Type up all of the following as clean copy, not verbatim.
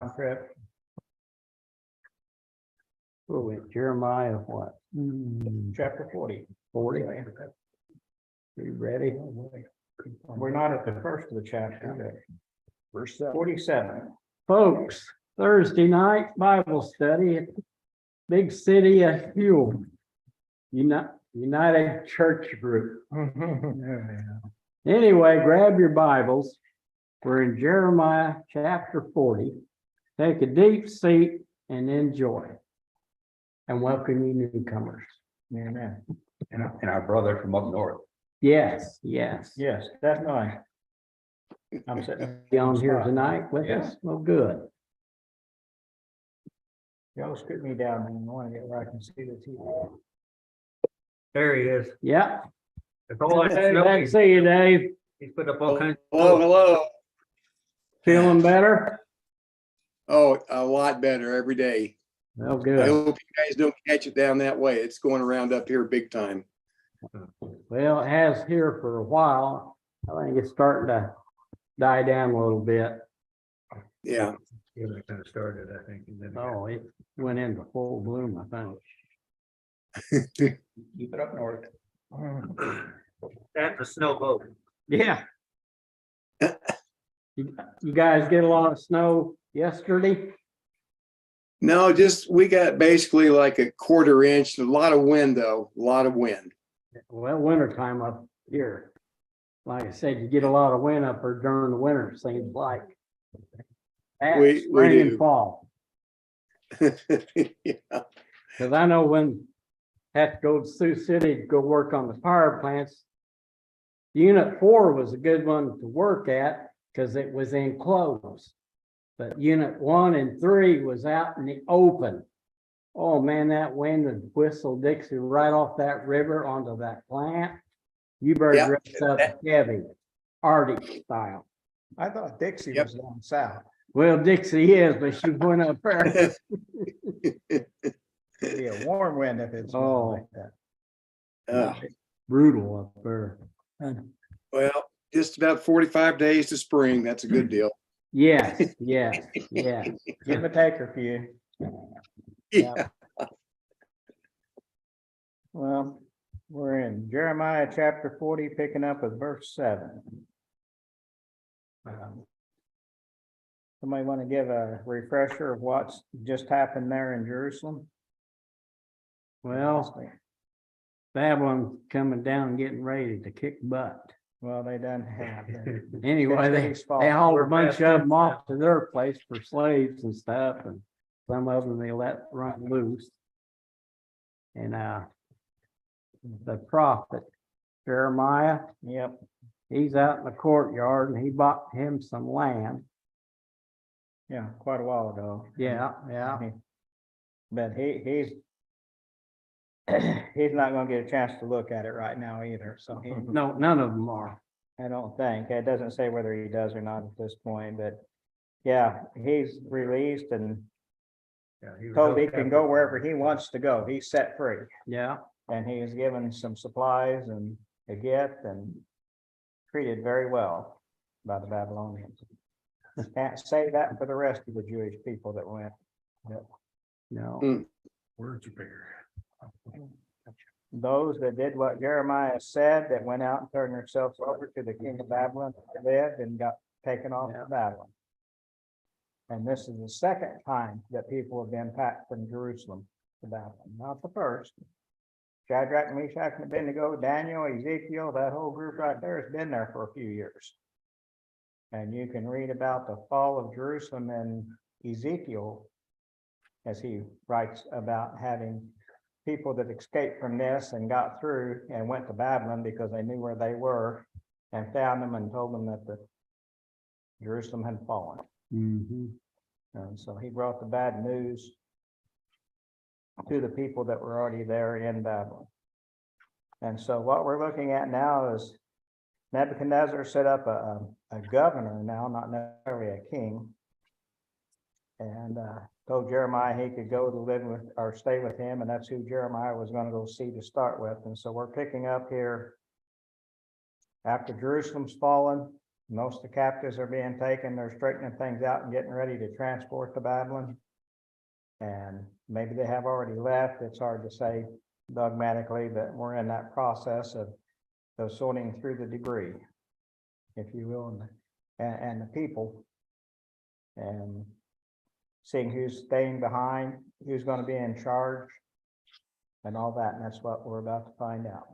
trip. Oh, wait, Jeremiah, what? Chapter 40. 40? You ready? We're not at the first of the chapter. Verse 47. Folks, Thursday night Bible study at Big City of Fuel. United Church Group. Anyway, grab your Bibles. We're in Jeremiah chapter 40. Take a deep seat and enjoy. And welcome you newcomers. Amen. and our brother from up north. Yes, yes. Yes, that's nice. I'm sitting. Be on here tonight with Yeah. us. Well, good. Y'all scoot me down and I want to get where I can see the TV. There he is. Yeah. It's all that snow. Glad to see you, Dave. He's put up all kinds. Hello. Feeling better? Oh, a lot better every day. Well, I good. hope you guys don't catch it down that way. It's going around up here big time. Well, it has here for a while. I think it's starting to die down a little bit. Yeah. Yeah, that kind of started, I think. And then Oh, it went into full bloom, I think. Keep it up north. That's a snow boat. Yeah. You guys get a lot of snow yesterday? No, we got basically like a quarter inch, a lot of wind though, a lot of wind. Well, winter time up here. Like I said, you get a lot of wind up there during the winter, it seems like. And We spring and do. fall. Yeah. Cause I know when I had to go to Sioux City to go work on the power plants. Unit 4 was a good one to work at because it was enclosed. But unit 1 and 3 was out in the open. Oh man, that wind would whistle Dixie right off that river onto that plant. You better Yep. dress up heavy, Arctic style. I thought Dixie Yep. was down south. Well, Dixie is, but she went up there. It'd be a warm wind if it's Oh. like that. Brutal up there. Well, just about 45 days to spring. That's a good deal. Yes, yes, yes. Give a taker for you. Yeah. Well, we're in Jeremiah chapter 40, picking up with verse 7. Somebody want to give a refresher of what's just happened there in Jerusalem? Well, Babylon's coming down, getting ready to kick butt. Well, they done have. Anyway, they hauled a bunch of them off to their place for slaves and stuff, and some of them they let run loose. And the prophet Jeremiah, Yep, he's out in the courtyard and he bought him some land. yeah, quite a while ago. Yeah, yeah. But he's he's not gonna get a chance to look at it right now either, so he, No, none of them are. I don't think. It doesn't say whether he does or not at this point, but yeah, he's released and Yeah, he was told he up can there. go wherever he wants to go. He's set free. Yeah, And he is given some supplies and a gift and treated very well by the Babylonians. Can't say that for the rest of the Jewish people that went. no. Words are bigger. Those that did what Jeremiah said, that went out and turned themselves over to the king of Babylon, lived and got taken off Yeah. to Babylon. And this is the second time that people have been packed from Jerusalem to Babylon, not the first. Shadrach, Meshach, and Abednego, Daniel, Ezekiel, that whole group right there has been there for a few years. And you can read about the fall of Jerusalem in Ezekiel, as he writes about having people that escaped from this and got through and went to Babylon because they knew where they were and found them and told them that the Jerusalem had fallen. Mhm. And so he brought the bad news to the people that were already there in Babylon. And so what we're looking at now is Nebuchadnezzar set up a governor now, not necessarily a king. And told Jeremiah he could go to live with or stay with him, and that's who Jeremiah was going to go see to start with. And so we're picking up here after Jerusalem's fallen. most of the captives are being taken, they're straightening things out and getting ready to transport to Babylon. And maybe they have already left, it's hard to say dogmatically, but we're in that process of sorting through the debris, if you will, and the people. And seeing who's staying behind, who's gonna be in charge, and all that, and that's what we're about to find out.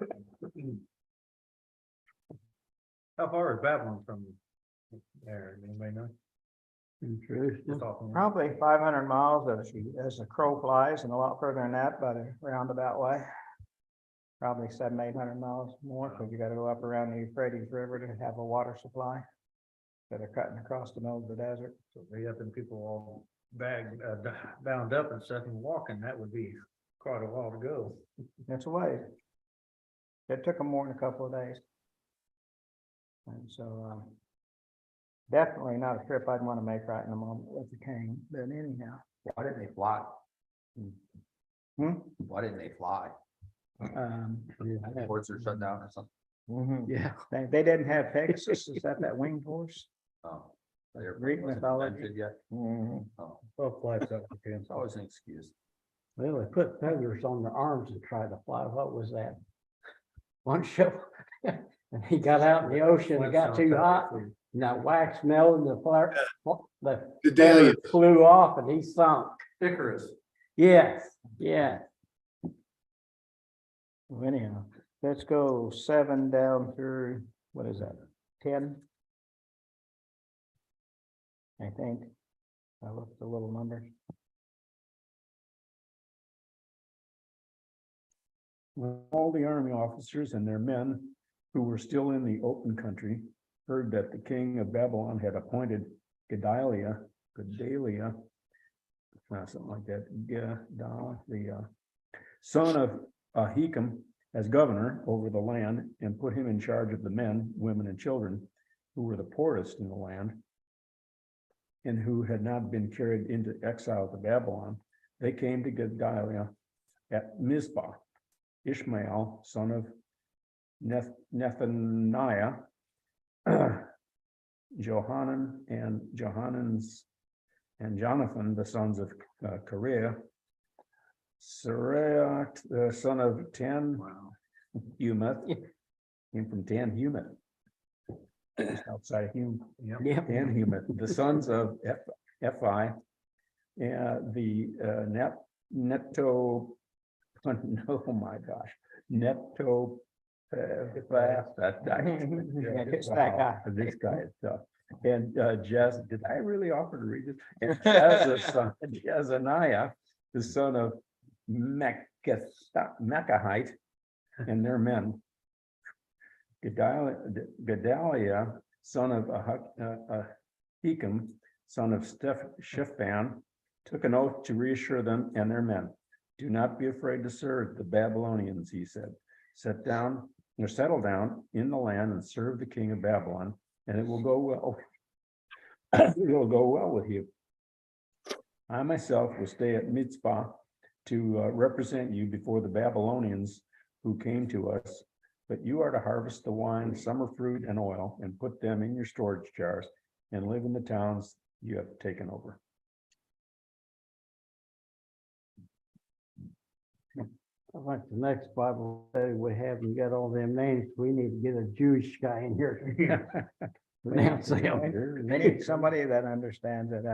How far is Babylon from there? Anybody know? Interesting. Just off on- Probably 500 miles as the crow flies, and a lot further than that, but a roundabout way. Probably 700-800 miles more, because you gotta go up around the Euphrates River to have a water supply that are cutting across the middle of the desert. So they have them people all bound up and stuff and walking, that would be quite a while to go. It's a ways. It took them more than a couple of days. And so, definitely not a trip I'd want to make right in the moment with the king, but anyhow. Why didn't they fly? Hmm? Why didn't they fly? Yeah. Ports are shut down or something? Mhm. Yeah. They didn't have Pegasus, is that winged horse? Oh, the airplane Greek wasn't mythology. invented yet? Mhm. Oh, Well, flights up to it's always an excuse. Well, they put feathers on their arms and tried to fly. What was that? One show, and he got out in the ocean, it got too hot, and that wax melted, the flare, the The Dahlia. feathers flew off and he sunk. Icarus. Yes, yeah. Well, anyhow, let's go 7 down through, what is that, 10? I think. I looked at the little numbers. When all the army officers and their men who were still in the open country heard that the king of Babylon had appointed Gedaliah, something like that, the son of Ahikam as governor over the land, and put him in charge of the men, women, and children who were the poorest in the land and who had not been carried into exile to Babylon, they came to Gedaliah at Mizpah. Ishmael, son of Nethaniah, Johanan and Jonathan, the sons of Kareah, Sarah, the son of Humeth, came from Humeth, just outside Hume, Yeah. Humeth, the sons of Ephi, the Netto. Oh my gosh, Netto. Yeah, it's that guy. This guy is tough. And did I really offer to read this? And Jezaniah, the son of Mekahite, and their men. Gedaliah, son of Ahikam, son of Shaphan, took an oath to reassure them and their men. Do not be afraid to serve the Babylonians, he said. Settle down in the land and serve the king of Babylon, and it will go well. It will go well with you. I myself will stay at Mizpah to represent you before the Babylonians who came to us, but you are to harvest the wine, summer fruit, and oil, and put them in your storage jars, and live in the towns you have taken over. I think the next Bible study we have, and got all them names, we need to get a Jewish guy in here. to pronounce them. We need somebody that understands it.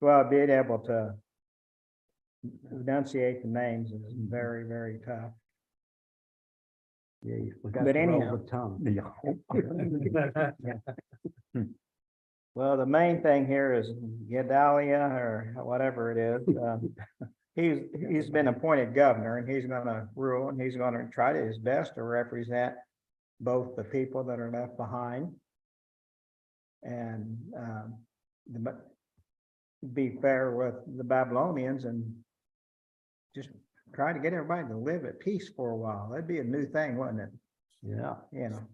Well, being able to enunciate the names is very, very tough. Yeah, you forgot But to roll anyhow. the tongue. Well, the main thing here is Gedaliah, or whatever it is. He's been appointed governor, and he's gonna rule, and he's gonna try to his best to represent both the people that are left behind and be fair with the Babylonians and just try to get everybody to live at peace for a while. That'd be a new thing, wouldn't it? Yeah. You know,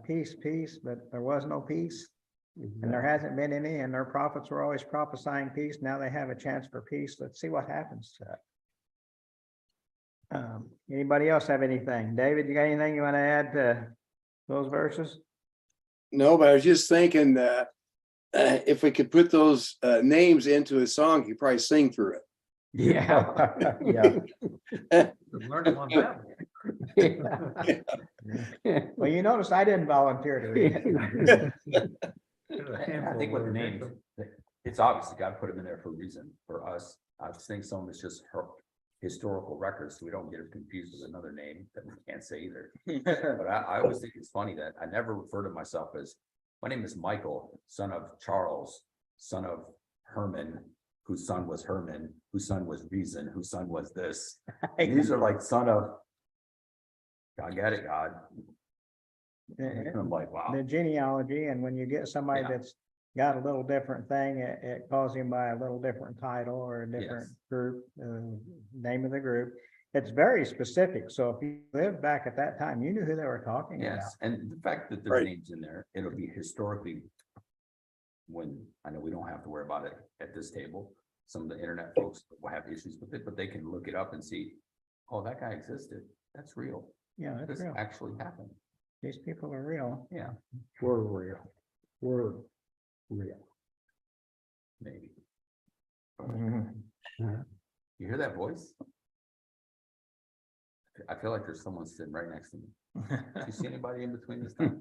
peace, but there was no peace. And there hasn't been any, and their prophets were always prophesying peace. Now they have a chance for peace. Let's see what happens to it. Anybody else have anything? David, you got anything you want to add to those verses? No, but I was just thinking that if we could put those names into a song, you could probably sing through it. Yeah. Yeah, Learn one Bible. Well, you notice I didn't volunteer to read it. I think with the names, it's obviously got to put them in there for a reason. For us, I just think some of it's just historical records, so we don't get it confused with another name that we can't say either. But I always think it's funny that I never refer to myself as, my name is Michael, son of Charles, son of Herman, whose son was Herman, whose son was Reason, whose son was this. These are like son of, I get it, God. And I'm like, wow. The genealogy, and when you get somebody Yeah. that's got a little different thing, it calls him by a little different title or a different Yes. group, name of the group. It's very specific, so if you lived back at that time, you knew who they were talking about. Yes, and the fact that there's Right. names in there, it'll be historically. When, I know we don't have to worry about it at this table, some of the internet folks will have issues with it, but they can look it up and see, oh, that guy existed, that's real, Yeah, that's this real. actually happened, These people are real. yeah, We're real. We're real. maybe. Mm-hmm. You hear that voice? I feel like there's someone sitting right next to me. Do you see anybody in between this time?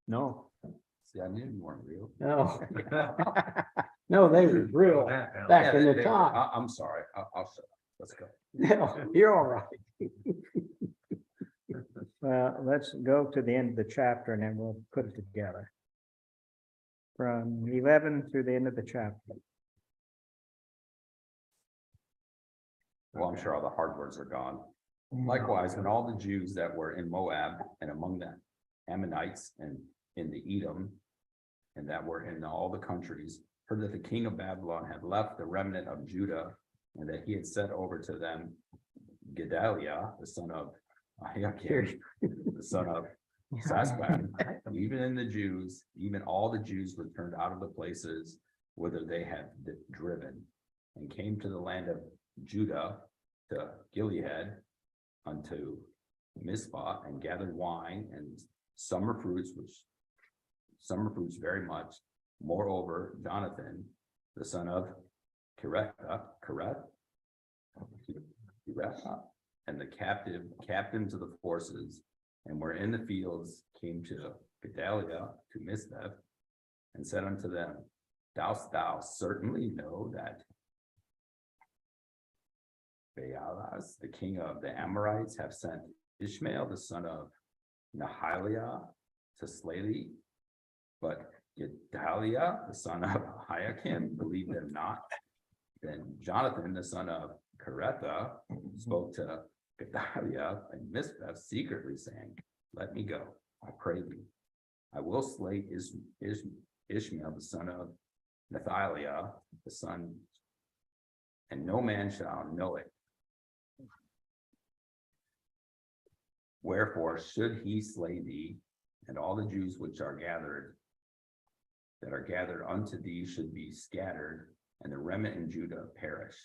No, See, I knew you weren't real. no. No, they were real back in the they- time. I'm sorry, I'll shut up, let's go. No, you're all right. Well, let's go to the end of the chapter and then we'll put it together. From 11 through the end of the chapter. Well, I'm sure all the hard words are gone. Likewise, when all the Jews that were in Moab and among the Ammonites and in the Edom, and that were in all the countries, heard that the king of Babylon had left the remnant of Judah, and that he had set over to them Gedaliah, the son of Ahikam, the son of Sasphan, even in the Jews, even all the Jews were turned out of the places whither they had driven, and came to the land of Judah, to Gilead, unto Mizpah, and gathered wine and summer fruits very much. Moreover, Jonathan, the son of Kereth, and the captains of the forces, and were in the fields, came to Gedaliah, to Mizpah, and said unto them, Dost thou certainly know that Baalas, the king of the Amorites, have sent Ishmael, the son of Nahaliah, to slay thee? But Gedaliah, the son of Ahikam, believed them not. Then Jonathan, the son of Keretha, spoke to Gedaliah and Mizpah secretly, saying, Let me go, I pray thee. I will slay Ishmael, the son of Nathaliah, the son, and no man shall know it. Wherefore should he slay thee, and all the Jews which are gathered, that are gathered unto thee, should be scattered, and the remnant in Judah perish.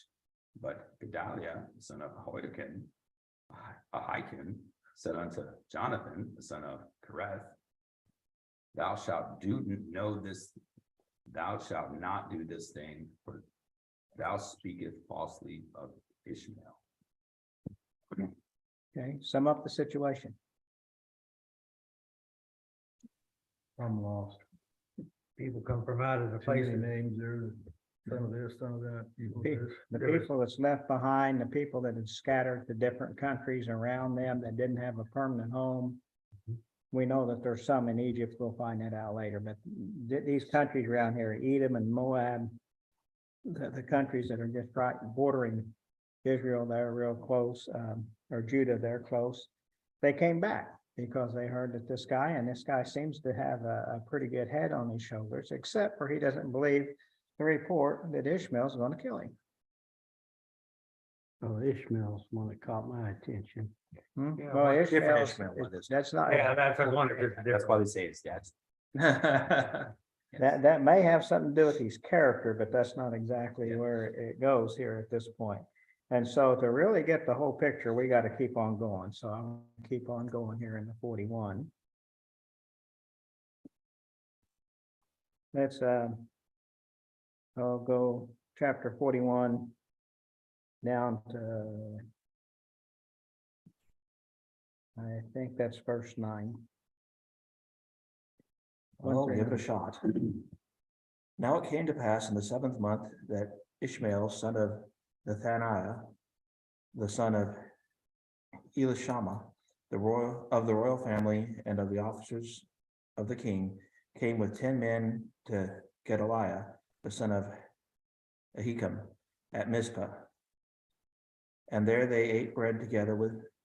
But Gedaliah, the son of Ahikam, said unto Jonathan, the son of Kereth, Thou shalt not do this thing, for thou speakest falsely of Ishmael. Okay, sum up the situation. I'm lost. People come from out of the places. Names there, some of this, some of that. The people that's left behind, the people that had scattered to different countries around them that didn't have a permanent home. We know that there's some in Egypt, we'll find that out later, but these countries around here, Edom and Moab, the countries that are just right bordering Israel, they're real close, or Judah, they're close. They came back because they heard that this guy seems to have a pretty good head on his shoulders, except for he doesn't believe the report that Ishmael's going to kill him. Oh, Ishmael's one that caught my attention. Yeah, Well, well, different Ishmael's, Ishmael, what is- that's not, That's what I wondered. That's why they say it's dad's. that may have something to do with his character, but that's not exactly where it goes here at this point. And so to really get the whole picture, we got to keep on going. So I'm gonna keep on going here in the 41. let's, I'll go chapter 41 down to, I think that's verse 9. I'll give it a shot. Now it came to pass in the 7th month that Ishmael, son of Nethaniah, the son of Elishama, the royal family and of the officers of the king, came with 10 men to Gedaliah, the son of Ahikam, at Mizpah. And there they ate bread together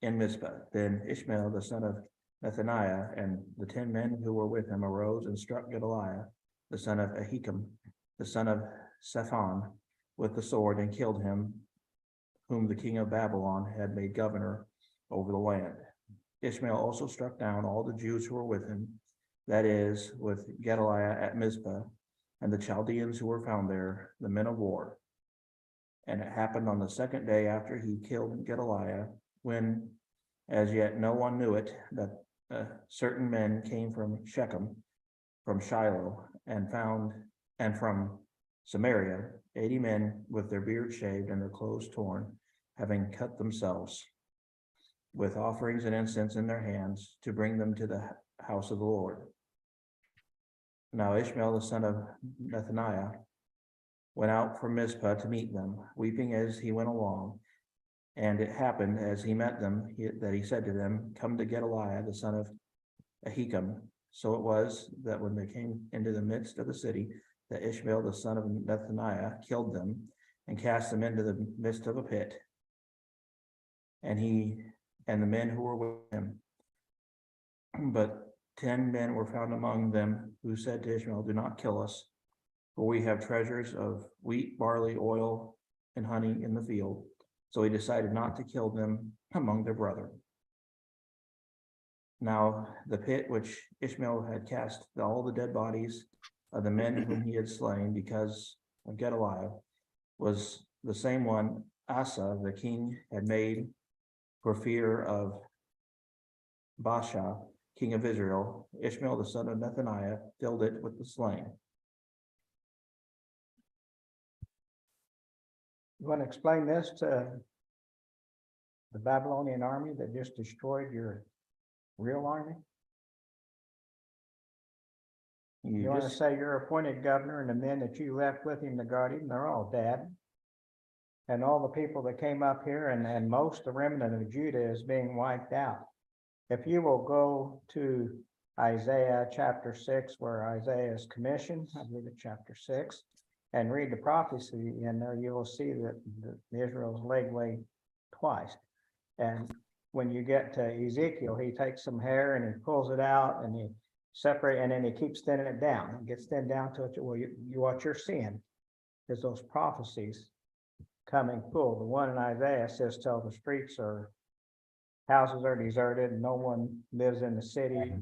in Mizpah. Then Ishmael, the son of Nethaniah, and the 10 men who were with him arose and struck Gedaliah, the son of Ahikam, the son of Shaphan, with the sword, and killed him, whom the king of Babylon had made governor over the land. Ishmael also struck down all the Jews who were with him, that is, with Gedaliah at Mizpah, and the Chaldeans who were found there, the men of war. And it happened on the 2nd day after he killed Gedaliah, when as yet no one knew it, that certain men came from Shechem, from Shiloh, and from Samaria, 80 men with their beards shaved and their clothes torn, having cut themselves, with offerings and incense in their hands, to bring them to the house of the Lord. Now Ishmael, the son of Nethaniah, went out from Mizpah to meet them, weeping as he went along. And it happened as he met them, that he said to them, "Come to Gedaliah, the son of Ahikam." So it was that when they came into the midst of the city, that Ishmael, the son of Nethaniah, killed them and cast them into the midst of a pit. And he and the men who were with him. But 10 men were found among them who said to Ishmael, "Do not kill us, for we have treasures of wheat, barley, oil, and honey in the field." So he decided not to kill them among their brethren. Now the pit which Ishmael had cast all the dead bodies of the men whom he had slain because of Gedaliah was the same one Asa the king had made for fear of Baasha, king of Israel. Ishmael the son of Nethaniah filled it with the slain. You want to explain this to the Babylonian army that just destroyed your real army? You want to say your appointed governor and the men that you left with him to guard him, they're all dead. And all the people that came up here and most the remnant of Judah is being wiped out. If you will go to Isaiah chapter 6, where Isaiah is commissioned, I believe it's chapter 6, and read the prophecy in there, you will see that Israel's laid waste twice. And when you get to Ezekiel, he takes some hair and he pulls it out and he separates, and then he keeps thinning it down. It gets thinned down to it. Well, what you're seeing is those prophecies coming full. The one in Isaiah says, "Till the houses are deserted, no one lives in the city,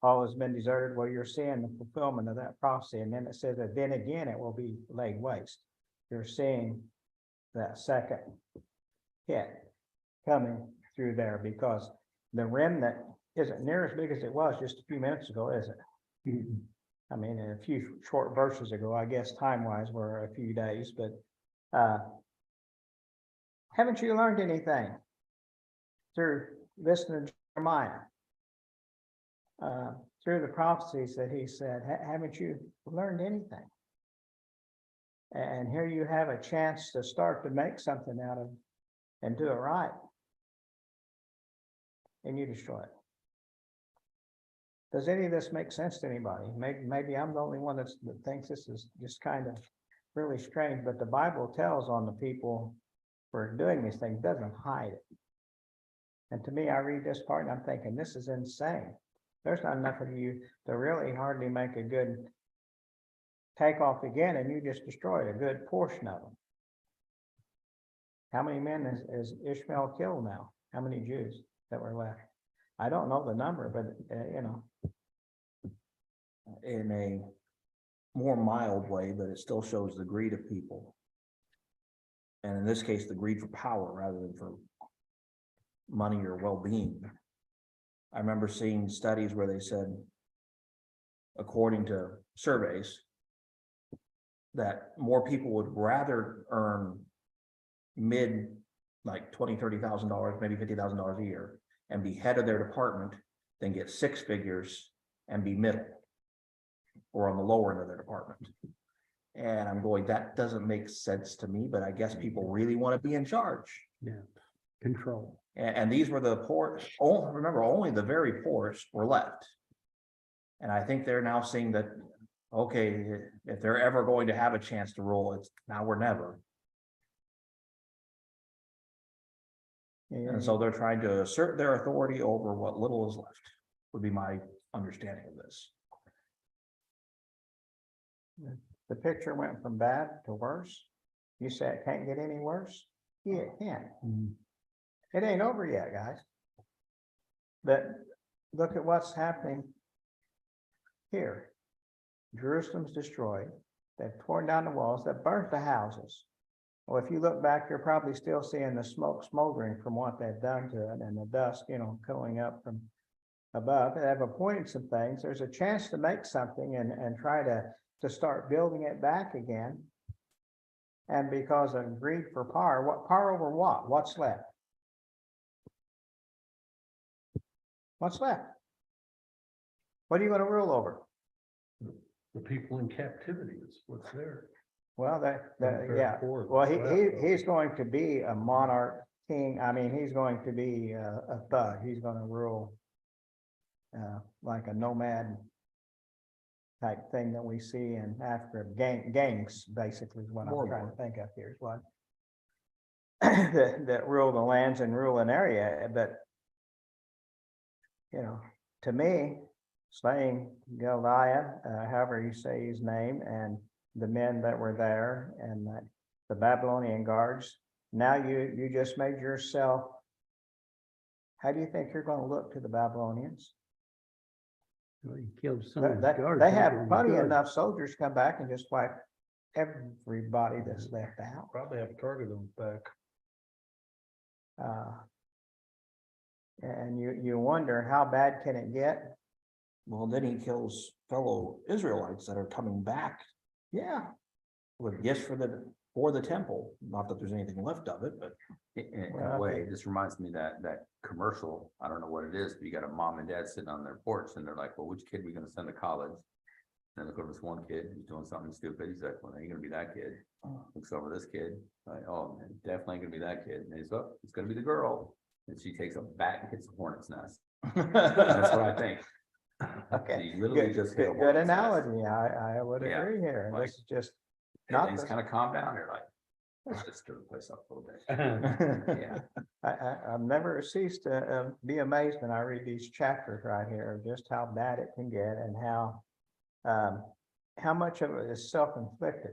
all has been deserted." Well, you're seeing the fulfillment of that prophecy. And then it says that then again it will be laid waste. You're seeing that second hit coming through there, because the remnant isn't near as big as it was just a few minutes ago, is it? I mean, a few short verses ago, I guess time-wise were a few days, but haven't you learned anything through listening to Jeremiah? Through the prophecies that he said, haven't you learned anything? And here you have a chance to start to make something out of and do it right. And you destroy it. Does any of this make sense to anybody? Maybe I'm the only one that thinks this is just kind of really strange, but the Bible tells on the people who are doing these things, doesn't hide it. And to me, I read this part and I'm thinking, this is insane. There's not enough of you to really hardly make a good takeoff again, and you just destroyed a good portion of them. How many men is Ishmael killed now? How many Jews that were left? I don't know the number, but In a more mild way, but it still shows the greed of people. And in this case, the greed for power rather than for money or well-being. I remember seeing studies where they said, according to surveys, that more people would rather earn like $20,000, $30,000, maybe $50,000 a year, and be head of their department than get six figures and be middle or on the lower end of their department. And I'm going, that doesn't make sense to me, but I guess people really want to be in charge. Control. And these were the poor, oh, remember, only the very poorest were left. And I think they're now seeing that, okay, if they're ever going to have a chance to rule, it's now or never. And so they're trying to assert their authority over what little is left, would be my understanding of this. The picture went from bad to worse. You say it can't get any worse? Yeah, it can. It ain't over yet, guys. But look at what's happening here. Jerusalem's destroyed. They've torn down the walls. They've burnt the houses. Well, if you look back, you're probably still seeing the smoke smoldering from what they've done to it, and the dust, going up from above. They've appointed some things. There's a chance to make something and try to start building it back again. And because of greed for power, what power over what? What's left? What's left? What are you going to rule over? The people in captivity is what's there. Well, Very yeah. poor. Well, he's going to be a monarch king. I mean, he's going to be a thug. He's going to rule like a nomad type thing that we see in Africa. Gangs, basically, is what I'm trying to think of here. Is what that rule the lands and rule an area. But to me, slaying Goliath, however you say his name, and the men that were there, and the Babylonian guards. Now you just made yourself. How do you think you're going to look to the Babylonians? Well, he killed some of his They guards. have plenty enough soldiers come back and just wipe everybody that's left out. Probably have a target on his back. And you wonder how bad can it get? Well, then he kills fellow Israelites that are coming back Yeah, with gifts for the temple. Not that there's anything left of it, but In Well, a way, okay. it just reminds me that commercial, I don't know what it is, but you got a mom and dad sitting on their porch and they're like, well, which kid are we gonna send to college? And look over this one kid, he's doing something stupid. He's like, well, ain't gonna be that kid. Looks over this kid, like, oh, man, definitely ain't gonna be that kid. And he's, oh, it's gonna be the girl. And she takes a bat and hits a hornet's nest. That's what I think. okay. You literally Good, just hit a good hornet's nest. analogy. I would Yeah, agree here. like, This is just And not things the- kind of calm down. You're like, let's just stir the place up a little bit. Yeah. I've never ceased to be amazed when I read these chapters right here, of just how bad it can get and how much of it is self-inflicted.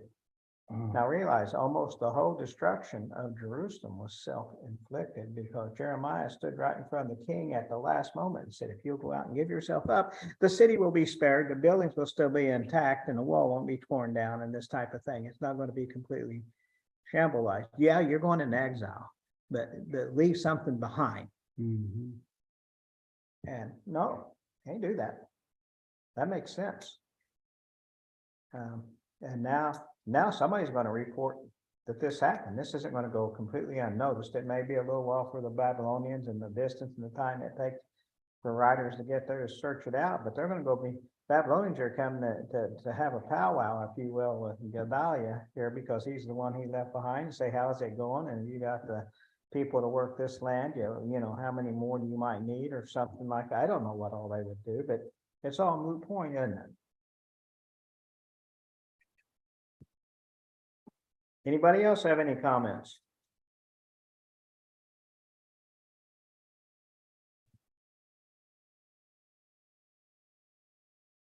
Now realize almost the whole destruction of Jerusalem was self-inflicted, because Jeremiah stood right in front of the king at the last moment and said, if you'll go out and give yourself up, the city will be spared, the buildings will still be intact, and the wall won't be torn down, and this type of thing. It's not going to be completely shambled. Yeah, you're going into exile, but leave something behind. Mhm. And no, can't do that. That makes sense. And now somebody's going to report that this happened. This isn't going to go completely unnoticed. It may be a little while for the Babylonians and the distance and the time it takes for writers to get there to search it out, but they're going to go be, Babylonians are coming to have a powwow, if you will, with Gedaliah here, because he's the one he left behind, and say, how's it going? And you got the people to work this land, you know, how many more do you might need, or something like that. I don't know what all they would do, but it's all a moot point, isn't it? Anybody else have any comments?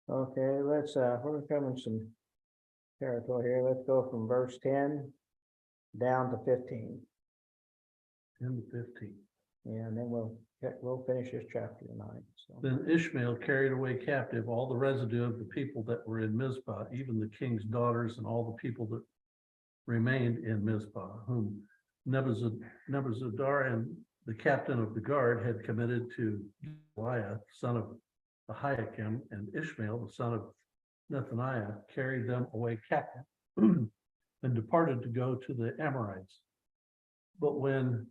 Okay, we're covering some territory here. Let's go from verse 10 down to 15. 10 to 15. Yeah, and then we'll finish this chapter tonight. So. Then Ishmael carried away captive all the residue of the people that were in Mizpah, even the king's daughters and all the people that remained in Mizpah, whom Nebuzaradan and the captain of the guard had committed to Goliath, son of Ahikam, and Ishmael, the son of Nethaniah, carried them away captive. and departed to go to the Amorites. But when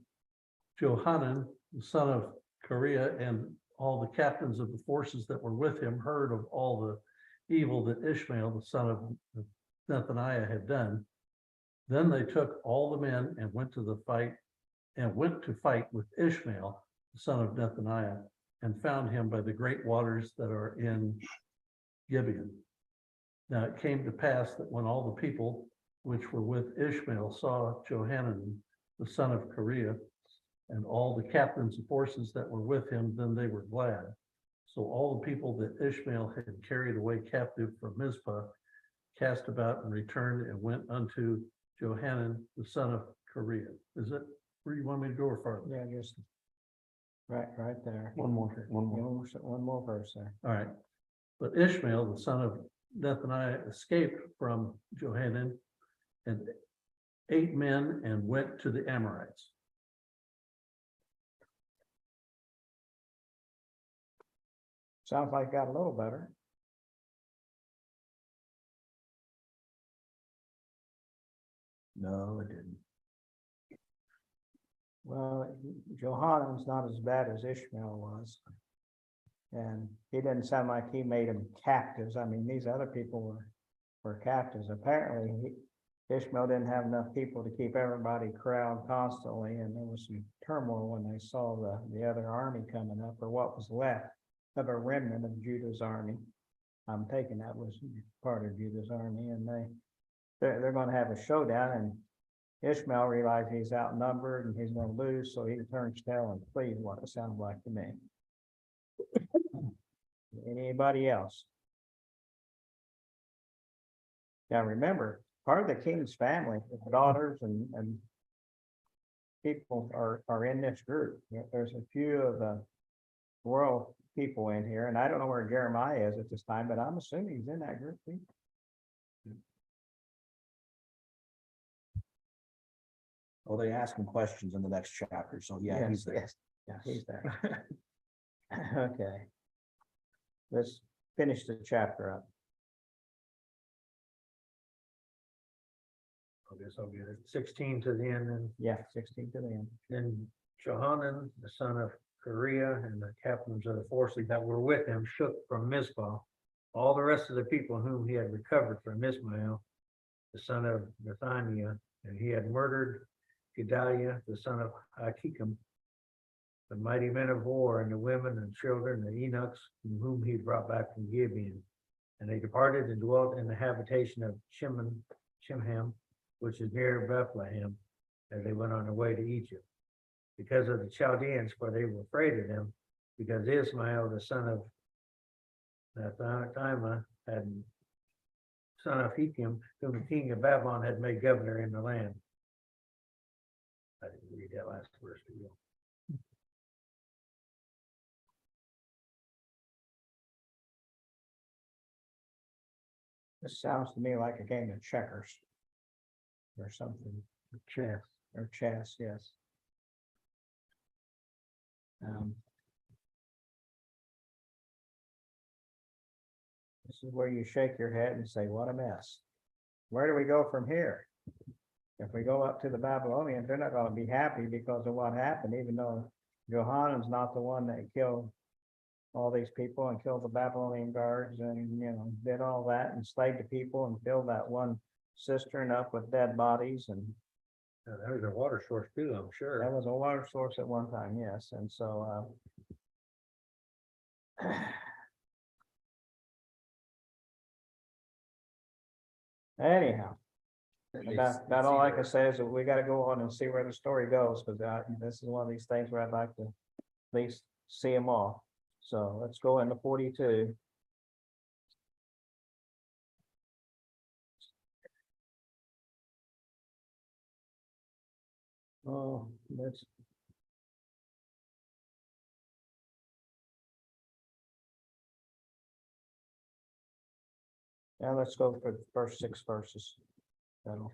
Johanan, the son of Kareah, and all the captains of the forces that were with him heard of all the evil that Ishmael, the son of Nethaniah, had done, then they took all the men and went to fight with Ishmael, the son of Nethaniah, and found him by the great waters that are in Gibeon. Now it came to pass that when all the people which were with Ishmael saw Johanan, the son of Kareah, and all the captains of forces that were with him, then they were glad. So all the people that Ishmael had carried away captive from Mizpah cast about and returned and went unto Johanan, the son of Kareah. Is it where you want me to go or farther? Yeah, just right there. One more. One more verse there. All right. But Ishmael, the son of Nethaniah, escaped from Johanan and 8 men and went to the Amorites. Sounds like it got a little better. No, it didn't. Well, Johanan's not as bad as Ishmael was. And he didn't sound like he made them captives. I mean, these other people were captives. Apparently, Ishmael didn't have enough people to keep everybody corralled constantly, and there was some turmoil when they saw the other army coming up, or what was left of a remnant of Judah's army. I'm taking that was part of Judah's army, and they're going to have a showdown, and Ishmael realized he's outnumbered and he's going to lose, so he turns tail and flees. What it sounds like to me. Anybody else? Now remember, part of the king's family, his daughters and people are in this group. There's a few of the royal people in here, and I don't know where Jeremiah is at this time, but I'm assuming he's in that group too. Oh, they ask him questions in the next chapter, so yeah, Yes, he's there. yes. Yeah, he's there. Okay. Let's finish the chapter up. I guess I'll get it. 16 to the end, and Yeah, 16 to the end. then Johanan, the son of Kareah, and the captains of the forces that were with him shook from Mizpah all the rest of the people whom he had recovered from Ishmael, the son of Nethaniah, and he had murdered Gedaliah, the son of Ahikam, the mighty men of war, and the women and children, the eunuchs, whom he brought back from Gibeon. And they departed and dwelt in the habitation of Chimham, which is near Bethlehem, as they went on their way to Egypt, because of the Chaldeans, for they were afraid of them, because Ismael, the son of Nethaniah, son of Hekim, whom the king of Babylon had made governor in the land. I didn't read that last verse to you. This sounds to me like a game of checkers or something. Chess. Or chess, yes. This is where you shake your head and say, what a mess. Where do we go from here? If we go up to the Babylonians, they're not going to be happy because of what happened, even though Johanan's not the one that killed all these people and killed the Babylonian guards and, did all that and slaved the people and filled that one cistern up with dead bodies. And There's a water source too, I'm sure. that was a water source at one time, yes. And so, anyhow, about all I can say is that we got to go on and see where the story goes, because this is one of these things where I'd like to at least see them all. So let's go into 42. Oh, let's. Now let's go for the first 6 verses. That'll.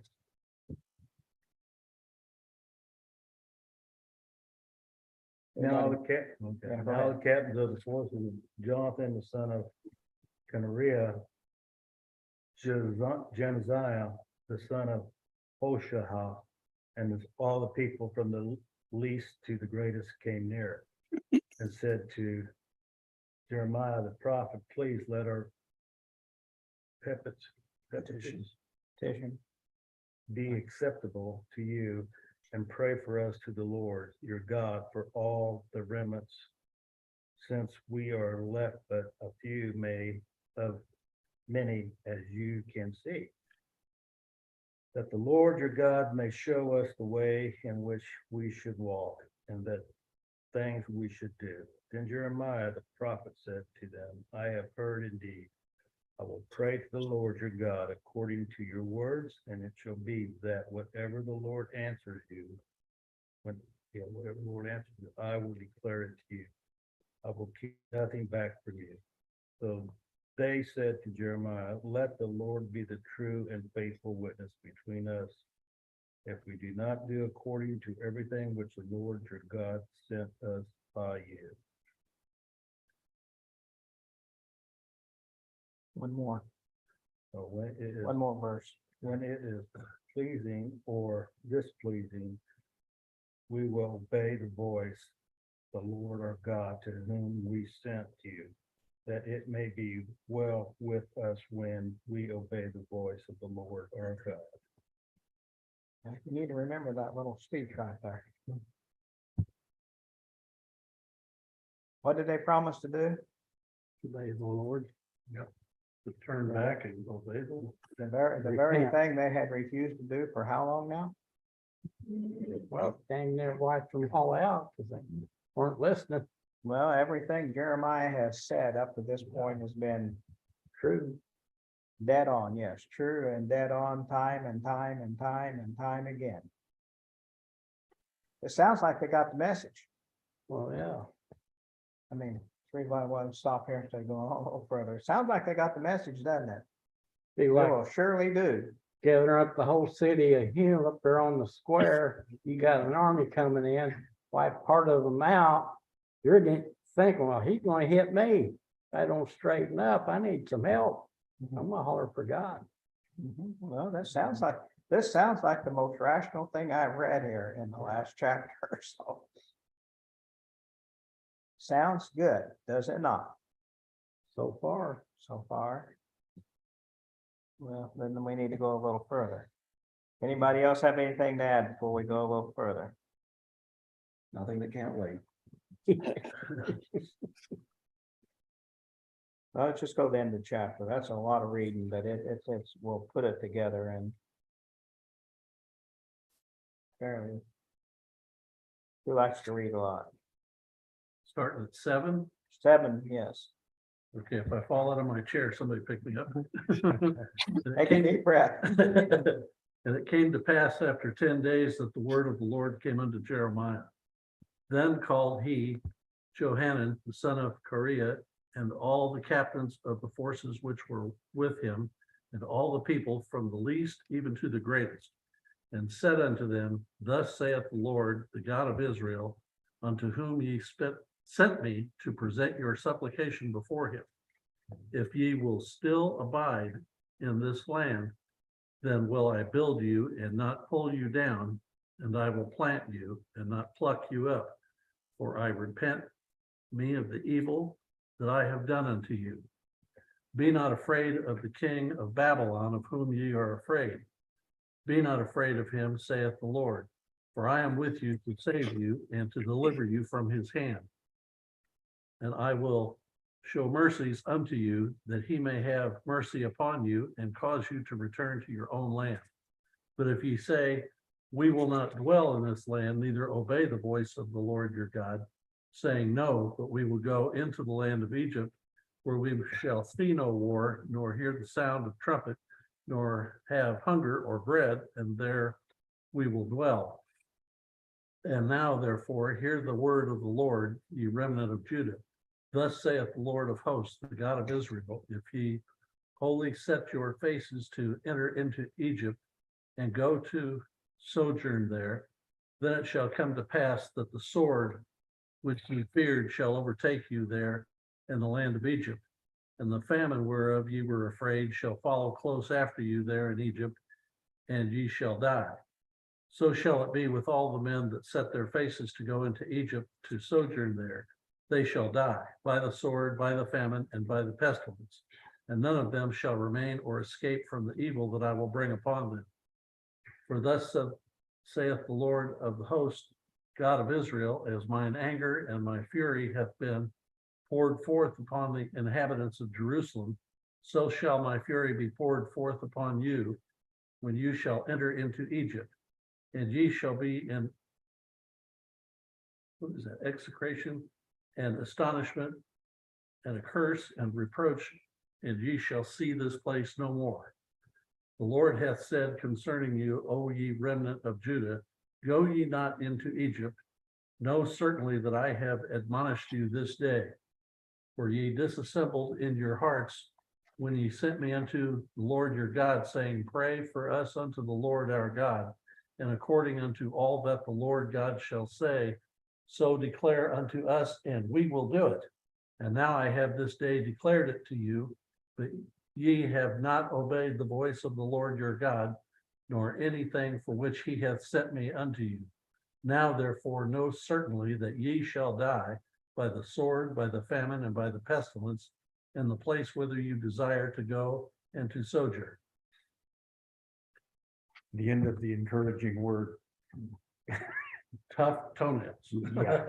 Now Anybody- Yeah, go now ahead. the captains of the forces, Jonathan, the son of Kareah, Jehaziah, the son of Hoshah, and all the people from the least to the greatest came near and said to Jeremiah the prophet, please let our petitions Petition. be acceptable to you, and pray for us to the Lord your God for all the remnants, since we are left but a few of many as you can see. That the Lord your God may show us the way in which we should walk, and the things we should do. Then Jeremiah the prophet said to them, I have heard indeed. I will pray to the Lord your God according to your words, and it shall be that whatever the Lord answers you, whatever the Lord answers you, I will declare it to you. I will keep nothing back from you. So they said to Jeremiah, let the Lord be the true and faithful witness between us, if we do not do according to everything which the Lord your God sent us by you. One more, So when it is, one more verse. when it is pleasing or displeasing, we will obey the voice, the Lord our God, to whom we sent you, that it may be well with us when we obey the voice of the Lord our God. You need to remember that little speech right there. What did they promise to do? Obey the Lord. Yep. To turn back and obey the Lord. The very thing they had refused to do for how long now? Well, dang, their wife from all out because they weren't listening. Well, everything Jeremiah has said up to this point has been True. dead on, yes, true and dead on, time and time and time and time again. It sounds like they got the message. Well, yeah. I mean, three by one, stop here instead of going a little further. It sounds like they got the message, doesn't it? Be They like will surely do. gathering up the whole city of Hume up there on the square. You got an army coming in, wipe part of them out. You're getting thinking, well, he's going to hit me. If I don't straighten up, I need some help. I'm gonna holler for God. Well, this sounds like the most rational thing I've read here in the last chapter or so. Sounds good, does it not? So far, So far. Well, then we need to go a little further. Anybody else have anything to add before we go a little further? Nothing that can't wait. Well, let's just go to the end of the chapter. That's a lot of reading, but it's, we'll put it together and fairly. Who likes to read a lot? Starting at 7. 7, yes. Okay, if I fall out of my chair, somebody pick me up. Take a deep breath. And it came to pass after 10 days that the word of the Lord came unto Jeremiah. Then called he Johanan, the son of Kareah, and all the captains of the forces which were with him, and all the people from the least even to the greatest, and said unto them, thus saith the Lord, the God of Israel, unto whom ye sent me to present your supplication before him. If ye will still abide in this land, then will I build you and not pull you down, and I will plant you and not pluck you up. For I repent me of the evil that I have done unto you. Be not afraid of the king of Babylon, of whom ye are afraid. Be not afraid of him, saith the Lord, for I am with you to save you and to deliver you from his hand. And I will show mercies unto you, that he may have mercy upon you and cause you to return to your own land. But if ye say, we will not dwell in this land, neither obey the voice of the Lord your God, saying, no, but we will go into the land of Egypt, where we shall see no war, nor hear the sound of trumpet, nor have hunger or bread, and there we will dwell. And now, therefore, hear the word of the Lord, ye remnant of Judah. Thus saith the Lord of hosts, the God of Israel, if ye wholly set your faces to enter into Egypt and go to sojourn there, then it shall come to pass that the sword which ye feared shall overtake you there in the land of Egypt, and the famine whereof ye were afraid shall follow close after you there in Egypt, and ye shall die. So shall it be with all the men that set their faces to go into Egypt to sojourn there. They shall die by the sword, by the famine, and by the pestilence, and none of them shall remain or escape from the evil that I will bring upon them. For thus saith the Lord of the host, God of Israel, as mine anger and my fury hath been poured forth upon the inhabitants of Jerusalem, so shall my fury be poured forth upon you when you shall enter into Egypt. And ye shall be in, what is that, execration and astonishment and a curse and reproach, and ye shall see this place no more. The Lord hath said concerning you, O ye remnant of Judah, go ye not into Egypt. Know certainly that I have admonished you this day. For ye disassembled in your hearts when ye sent me unto the Lord your God, saying, pray for us unto the Lord our God. And according unto all that the Lord God shall say, so declare unto us, and we will do it. And now I have this day declared it to you, but ye have not obeyed the voice of the Lord your God, nor anything for which he hath sent me unto you. Now therefore know certainly that ye shall die by the sword, by the famine, and by the pestilence, in the place whither you desire to go and to sojourn. The end of the encouraging word. Tough toenails. Yeah.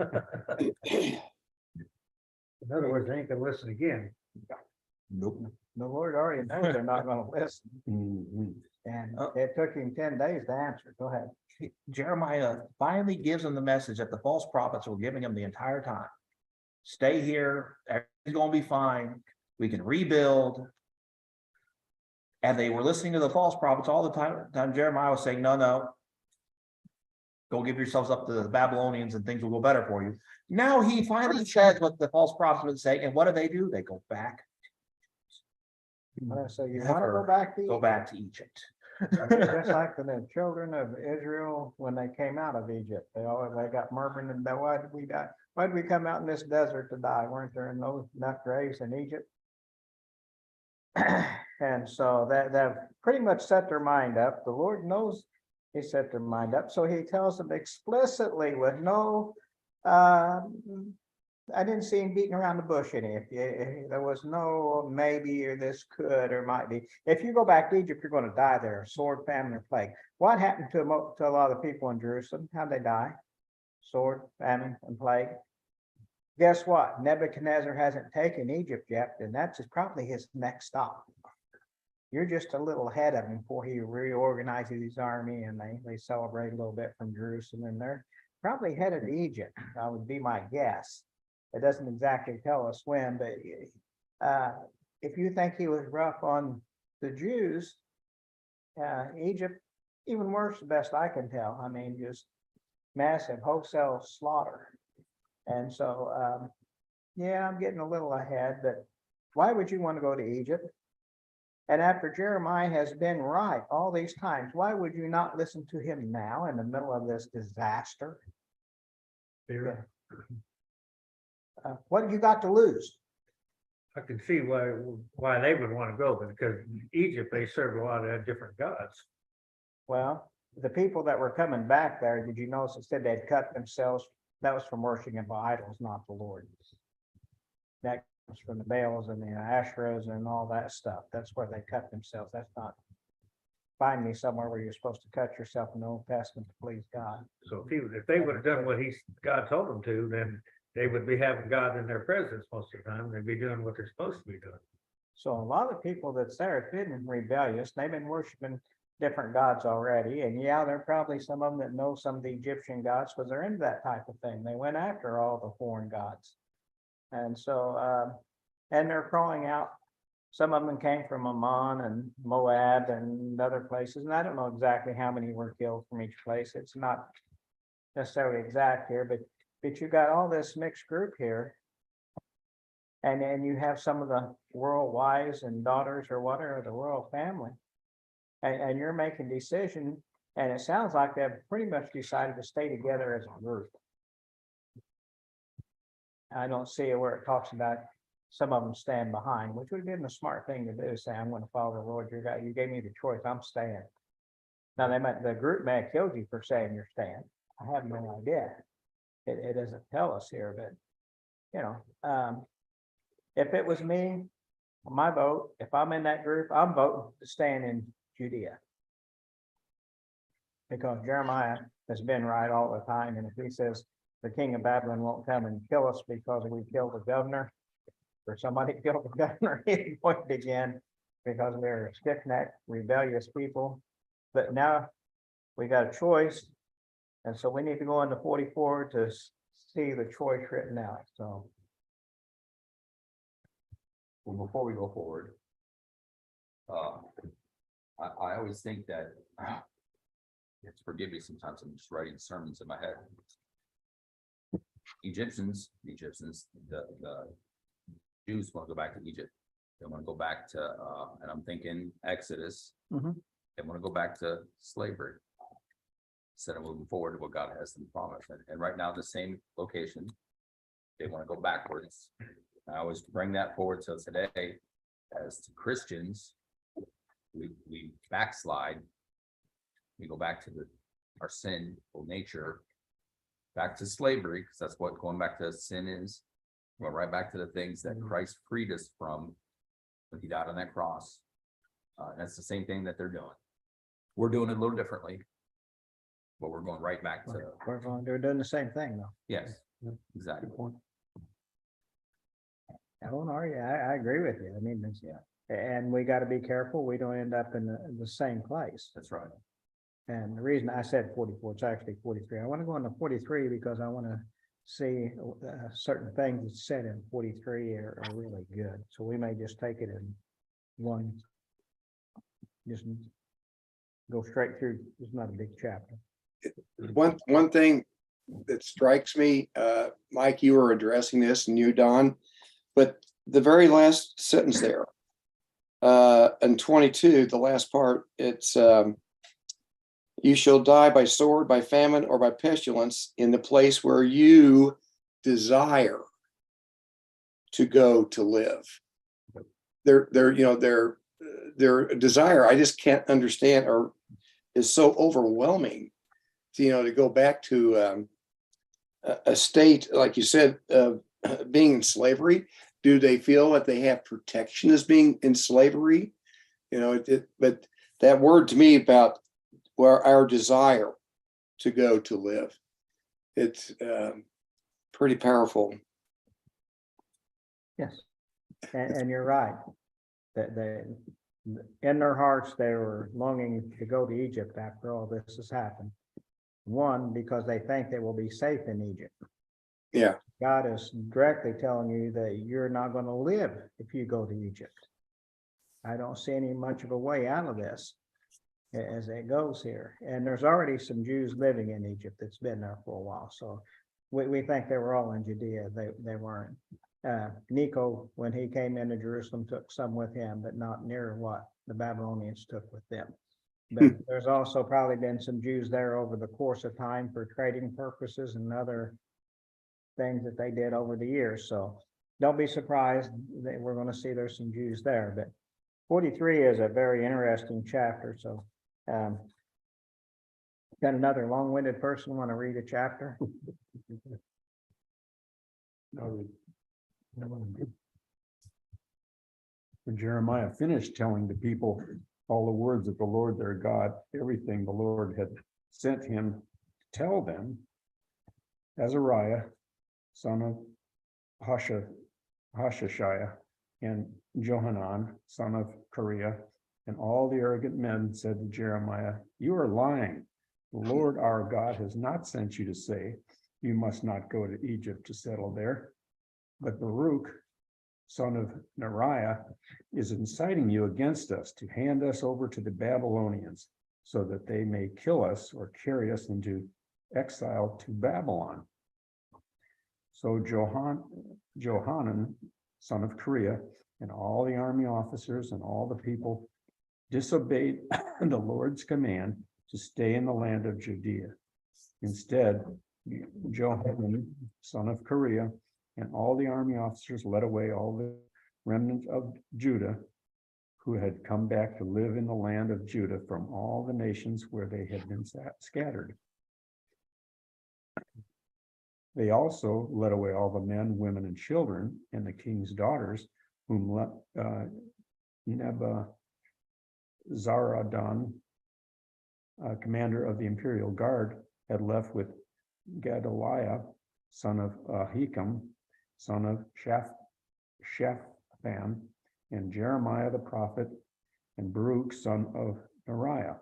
In other words, they ain't gonna listen again. Nope. The Lord already knows they're not gonna listen, Mhm. and Oh. it took him 10 days to answer. Go ahead. Jeremiah finally gives them the message that the false prophets were giving them the entire time. Stay here, everything's gonna be fine, we can rebuild. And they were listening to the false prophets all the time Jeremiah was saying, no, no. Go give yourselves up to the Babylonians and things will go better for you. Now he finally says what the false prophets would say, and what do? They go back. So you wanna go Never back to Go Egypt? back to Egypt. Just like the children of Israel, when they came out of Egypt, they got murmuring about, why did we die? Why did we come out in this desert to die? Weren't there enough graves in Egypt? And so that pretty much set their mind up. The Lord knows he set their mind up. So he tells them explicitly with no, I didn't see him beating around the bush any. If there was no maybe or this could or might be. If you go back to Egypt, you're going to die there, sword, famine, or plague. What happened to a lot of people in Jerusalem? How'd they die? Sword, famine, and plague. Guess what? Nebuchadnezzar hasn't taken Egypt yet, and that's probably his next stop. You're just a little ahead of him before he reorganizes his army, and they celebrate a little bit from Jerusalem, and they're probably headed to Egypt. That would be my guess. It doesn't exactly tell us when, but if you think he was rough on the Jews, Egypt, even worse, the best I can tell. I mean, just massive wholesale slaughter. And so, yeah, I'm getting a little ahead, but why would you want to go to Egypt? And after Jeremiah has been right all these times, why would you not listen to him now in the middle of this disaster? Fear. What have you got to lose? I can see why they would want to go, but because Egypt, they serve a lot of different gods. Well, the people that were coming back there, did you notice it said they'd cut themselves? That was from worshiping idols, not the Lord. That comes from the Baals and the Asherahs and all that stuff. That's where they cut themselves. That's not. Find me somewhere where you're supposed to cut yourself in the Old Testament to please God. So if they would have done what God told them to, then they would be having God in their presence most of the time. They'd be doing what they're supposed to be doing. So a lot of people that's there have been rebellious. They've been worshiping different gods already. And yeah, there are probably some of them that know some of the Egyptian gods because they're into that type of thing. They went after all the foreign gods. And so, and they're crawling out. Some of them came from Ammon and Moab and other places. And I don't know exactly how many were killed from each place. It's not necessarily exact here, but you got all this mixed group here. And then you have some of the royal wives and daughters or whatever, the royal family. And you're making decisions, and it sounds like they've pretty much decided to stay together as a group. I don't see it where it talks about some of them stand behind, which would have been a smart thing to do, say, I'm going to follow the Lord your God. You gave me the choice, I'm staying. Now, the group may have killed you for saying your stand. I have no idea. It doesn't tell us here, but, if it was me, my vote, if I'm in that group, I'm voting to stand in Judea. Because Jeremiah has been right all the time, and if he says the king of Babylon won't come and kill us because we killed the governor, or somebody killed the governor, he's point again, because we're stiff-necked, rebellious people. But now we got a choice, and so we need to go into 44 to see the choice written out, so. Well, before we go forward. I always think that. Forgive me, sometimes I'm just writing sermons in my head. Egyptians, the Jews want to go back to Egypt. They want to go back to, and I'm thinking Exodus. Mhm. They want to go back to slavery. Instead of moving forward to what God has them promised. And right now, the same location, they want to go backwards. I always bring that forward to today. As to Christians, we backslide. We go back to our sinful nature, back to slavery, because that's what going back to sin is. Going right back to the things that Christ freed us from when he died on that cross. That's the same thing that they're doing. We're doing it a little differently, but we're going right back to, They're doing the same thing, though. yes, exactly. I don't argue. I agree with you. I mean, and we got to be careful. We don't end up in the same place. That's right. And the reason I said 44, it's actually 43. I want to go into 43 because I want to see certain things that's said in 43 are really good. So we may just take it in one, just go straight through. It's not a big chapter. One thing that strikes me, Mike, you were addressing this, and you, Don, but the very last sentence there, in 22, the last part, it's you shall die by sword, by famine, or by pestilence in the place where you desire to go to live. Their desire, I just can't understand, or is so overwhelming to go back to a state, like you said, of being in slavery. Do they feel that they have protection as being in slavery? But that word to me about where our desire to go to live, it's pretty powerful. Yes, and you're right. That they, in their hearts, they were longing to go to Egypt after all this has happened. One, because they think they will be safe in Egypt. Yeah. God is directly telling you that you're not going to live if you go to Egypt. I don't see any much of a way out of this as it goes here. And there's already some Jews living in Egypt that's been there for a while. So we think they were all in Judea. They weren't. Necho, when he came into Jerusalem, took some with him, but not near what the Babylonians took with them. But there's also probably been some Jews there over the course of time for trading purposes and other things that they did over the years. So don't be surprised that we're going to see there's some Jews there. But 43 is a very interesting chapter. So got another long-winded person want to read a chapter? When Jeremiah finished telling the people all the words of the Lord their God, everything the Lord had sent him to tell them, Azariah, son of Hashashiah, and Johanan, son of Kareah, and all the arrogant men said to Jeremiah, "You are lying. The Lord our God has not sent you to say, you must not go to Egypt to settle there. But Baruch, son of Neriah, is inciting you against us to hand us over to the Babylonians, so that they may kill us or carry us into exile to Babylon." So Johanan, son of Kareah, and all the army officers and all the people disobeyed the Lord's command to stay in the land of Judea. Instead, Johanan, son of Kareah, and all the army officers led away all the remnant of Judah who had come back to live in the land of Judah from all the nations where they had been scattered. They also led away all the men, women, and children, and the king's daughters, whom Nebuzaradan, commander of the imperial guard, had left with Gedaliah, son of Ahikam, son of Shaphan, and Jeremiah the prophet, and Baruch, son of Neriah.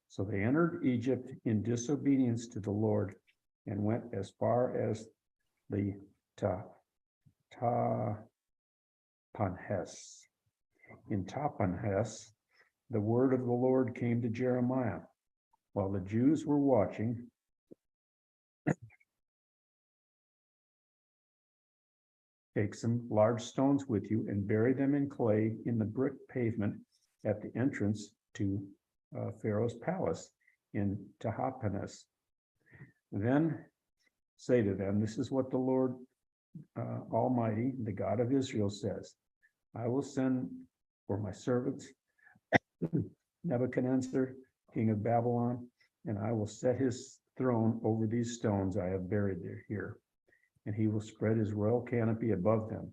So they entered Egypt in disobedience to the Lord and went as far as the Tapanhes. In Tapanhes, the word of the Lord came to Jeremiah. While the Jews were watching, take some large stones with you and bury them in clay in the brick pavement at the entrance to Pharaoh's palace in Tahapanhes. Then say to them, this is what the Lord Almighty, the God of Israel says. I will send for my servants Nebuchadnezzar, king of Babylon, and I will set his throne over these stones I have buried here. And he will spread his royal canopy above them.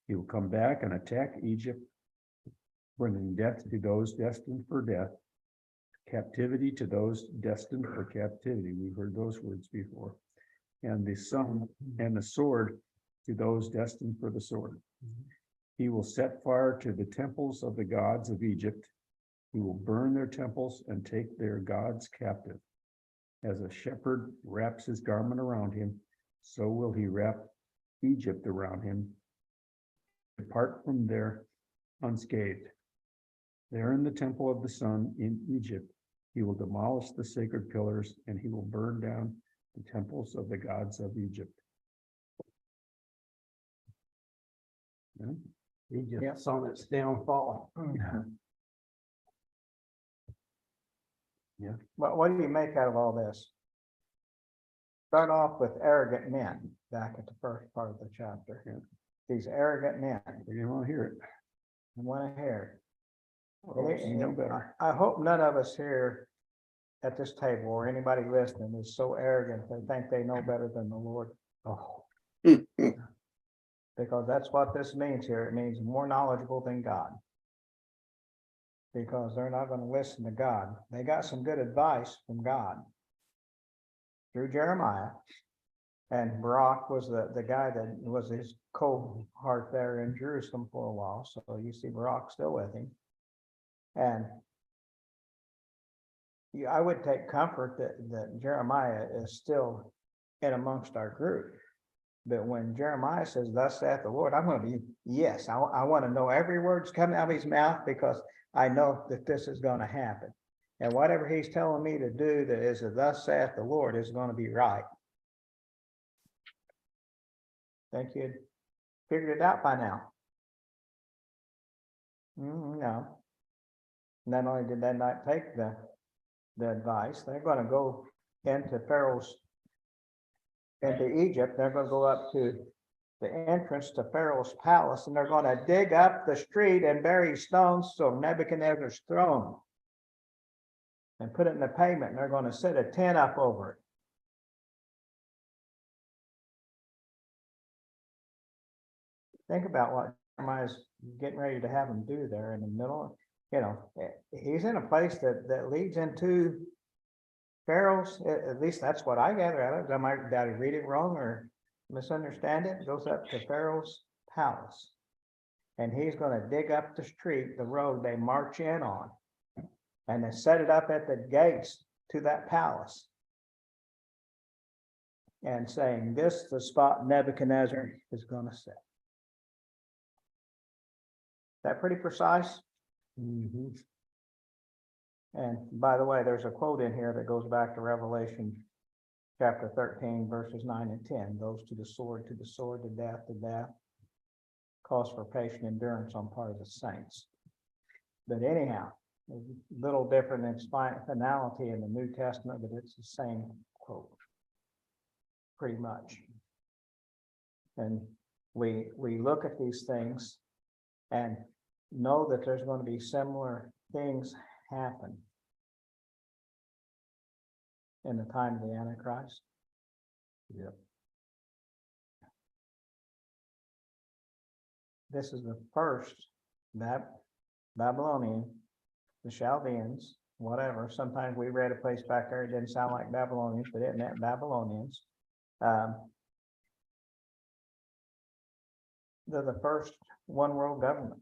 He will come back and attack Egypt, bringing death to those destined for death, captivity to those destined for captivity. We've heard those words before. And the sword to those destined for the sword. He will set fire to the temples of the gods of Egypt. He will burn their temples and take their gods captive. As a shepherd wraps his garment around him, so will he wrap Egypt around him. Depart from there unscathed. There in the temple of the sun in Egypt, he will demolish the sacred pillars and he will burn down the temples of the gods of Egypt. Egypt's on its downfall. But what do you make out of all this? Start off with arrogant men back at the first part of the chapter. Yeah. These arrogant men. You want to hear it? I want to hear. You know better. I hope none of us here at this table or anybody listening is so arrogant they think they know better than the Lord. Oh, because that's what this means here. It means more knowledgeable than God. Because they're not going to listen to God. They got some good advice from God through Jeremiah. And Baruch was the guy that was his cohort there in Jerusalem for a while. So you see Baruch still with him. And I would take comfort that Jeremiah is still in amongst our group. But when Jeremiah says, thus saith the Lord, I'm going to be, yes, I want to know every word's coming out of his mouth because I know that this is going to happen. And whatever he's telling me to do that is a thus saith the Lord is going to be right. Think you'd figured it out by now? No. Not only did they not take the advice, they're going to go into Egypt. They're going to go up to the entrance to Pharaoh's palace, and they're going to dig up the street and bury stones so Nebuchadnezzar's throne and put it in the pavement, and they're going to set a tent up over it. Think about what Jeremiah's getting ready to have him do there in the middle. You know, he's in a place that leads into Pharaoh's, at least that's what I gather out of it. Did I read it wrong or misunderstand it? It goes up to Pharaoh's palace. And he's going to dig up the street, the road they march in on, and then set it up at the gates to that palace. And saying, this is the spot Nebuchadnezzar is going to sit. Is that pretty precise? Mm-hmm. And by the way, there's a quote in here that goes back to Revelation chapter 13, verses 9 and 10. Those to the sword, to death, calls for patient endurance on part of the saints. But anyhow, a little different in finality in the New Testament, but it's the same quote, pretty much. And we look at these things, and know that there's going to be similar things happen in the time of the Antichrist. Yep. This is the first Babylonian, the Chaldeans, whatever. Sometimes we read a place back there, it didn't sound like Babylonians, but it meant Babylonians. They're the first one world government.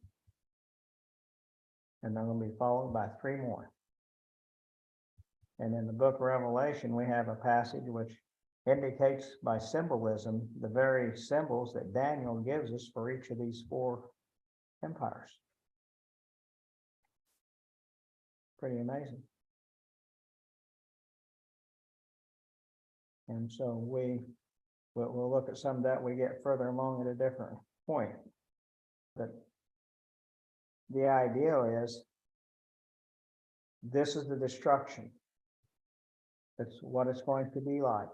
And they're going to be followed by 3 more. And in the book of Revelation, we have a passage which indicates by symbolism the very symbols that Daniel gives us for each of these 4 empires. Pretty amazing. And so we'll look at some of that. We get further along at a different point. But the idea is this is the destruction. That's what it's going to be like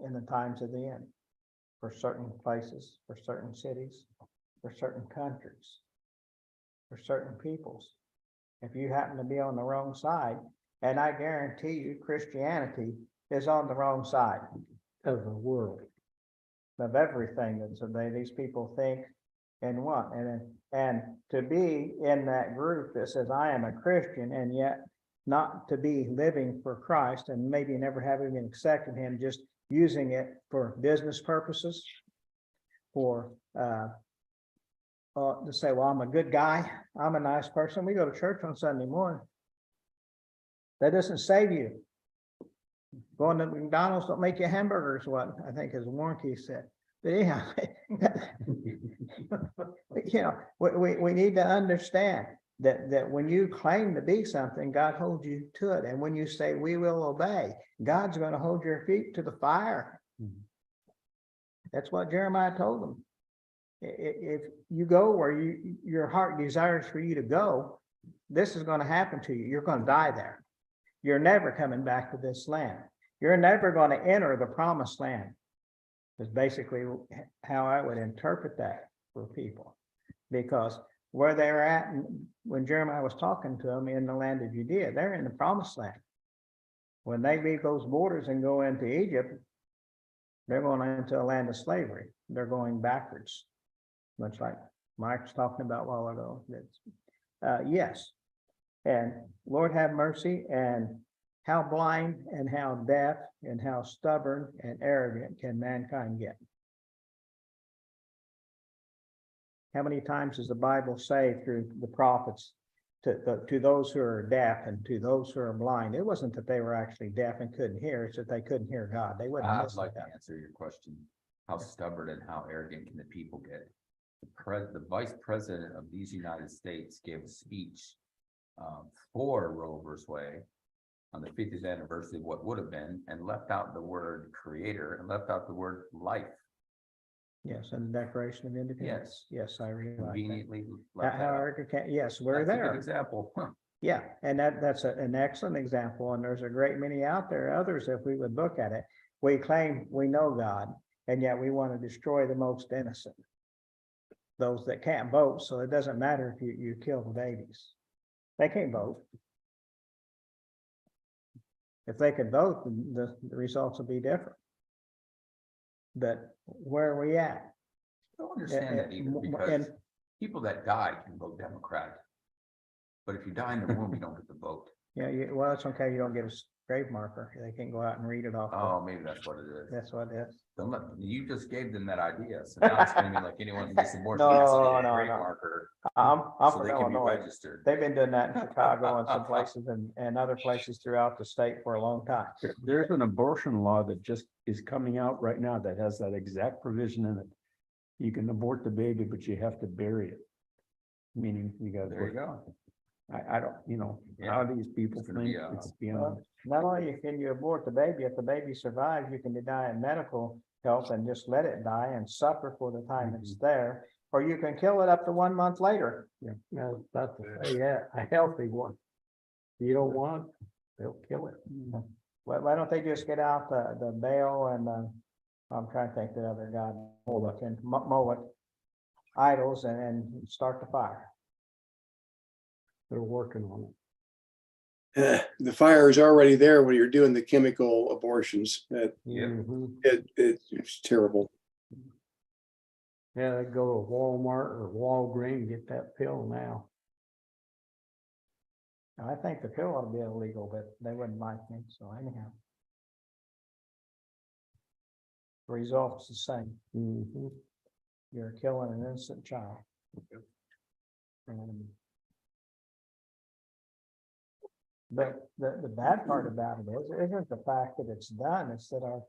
in the times of the end, for certain places, for certain cities, for certain countries, for certain peoples. If you happen to be on the wrong side, and I guarantee you Christianity is on the wrong side Of the world. of everything that these people think and want. And to be in that group that says, I am a Christian, and yet not to be living for Christ and maybe never having accepted him, just using it for business purposes, for to say, well, I'm a good guy, I'm a nice person. We go to church on Sunday morning. That doesn't save you. Going to McDonald's don't make you hamburgers, what I think is Warren Key said. But anyhow, you know, we need to understand that when you claim to be something, God holds you to it. And when you say we will obey, God's going to hold your feet to the fire. That's what Jeremiah told them. If you go where your heart desires for you to go, this is going to happen to you. You're going to die there. You're never coming back to this land. You're never going to enter the promised land. Is basically how I would interpret that for people. Because where they're at, when Jeremiah was talking to them in the land of Judea, they're in the promised land. When they leave those borders and go into Egypt, they're going into a land of slavery. They're going backwards. Much like Mike was talking about a while ago. Yes. And Lord have mercy, and how blind and how deaf and how stubborn and arrogant can mankind get? How many times does the Bible say through the prophets to those who are deaf and to those who are blind? It wasn't that they were actually deaf and couldn't hear, it's that they couldn't hear God. They wouldn't I'd listen like to to God. answer your question. How stubborn and how arrogant can the people get? The vice president of these United States gave a speech for Roe v. Wade on the 50th anniversary of what would have been, and left out the word creator and left out the word life. Yes, and the Declaration of Independence. Yes, I realize that. Conveniently left that out. However, yes, we're That's a good there. example. Yeah, and that's an excellent example, and there's a great many out there, others, if we would look at it. We claim we know God, and yet we want to destroy the most innocent. Those that can't vote, so it doesn't matter if you kill the babies. They can't vote. If they could vote, the results would be different. But where are we at? I don't understand that either, because people that die can vote Democrat. But if you die in the womb, you don't get to vote. Yeah, well, it's okay, you don't get a grave marker. They can go out and read it off. Oh, maybe that's what it is. That's what it is. Don't let, you just gave them that idea, so now it's gonna be like anyone who gets abortion. No, has to get a no, grave no. marker, I'm so from they can be Illinois. registered. They've been doing that in Chicago and some places and other places throughout the state for a long time. There's an abortion law that just is coming out right now that has that exact provision in it. You can abort the baby, but you have to bury it. Meaning you gotta. There you go. I don't, how these people It's gonna think be a- it's beyond. Not only can you abort the baby, if the baby survives, you can deny it medical help and just let it die and suffer for the time it's there. Or you can kill it up to 1 month later. Yeah, that's a healthy one. You don't want, they'll kill it. Why don't they just get out the bail and I'm trying to think the other guy, Moloch and Moloch, idols and start the fire. They're working on it. The fire is already there when you're doing the chemical abortions. Yep. Mhm. It's terrible. Yeah, they go to Walmart or Walgreens, get that pill now. I think the pill ought to be illegal, but they wouldn't like me, so anyhow. The result's the same. Mhm. You're killing an innocent child. But the bad part about it isn't the fact that it's done, it's that our,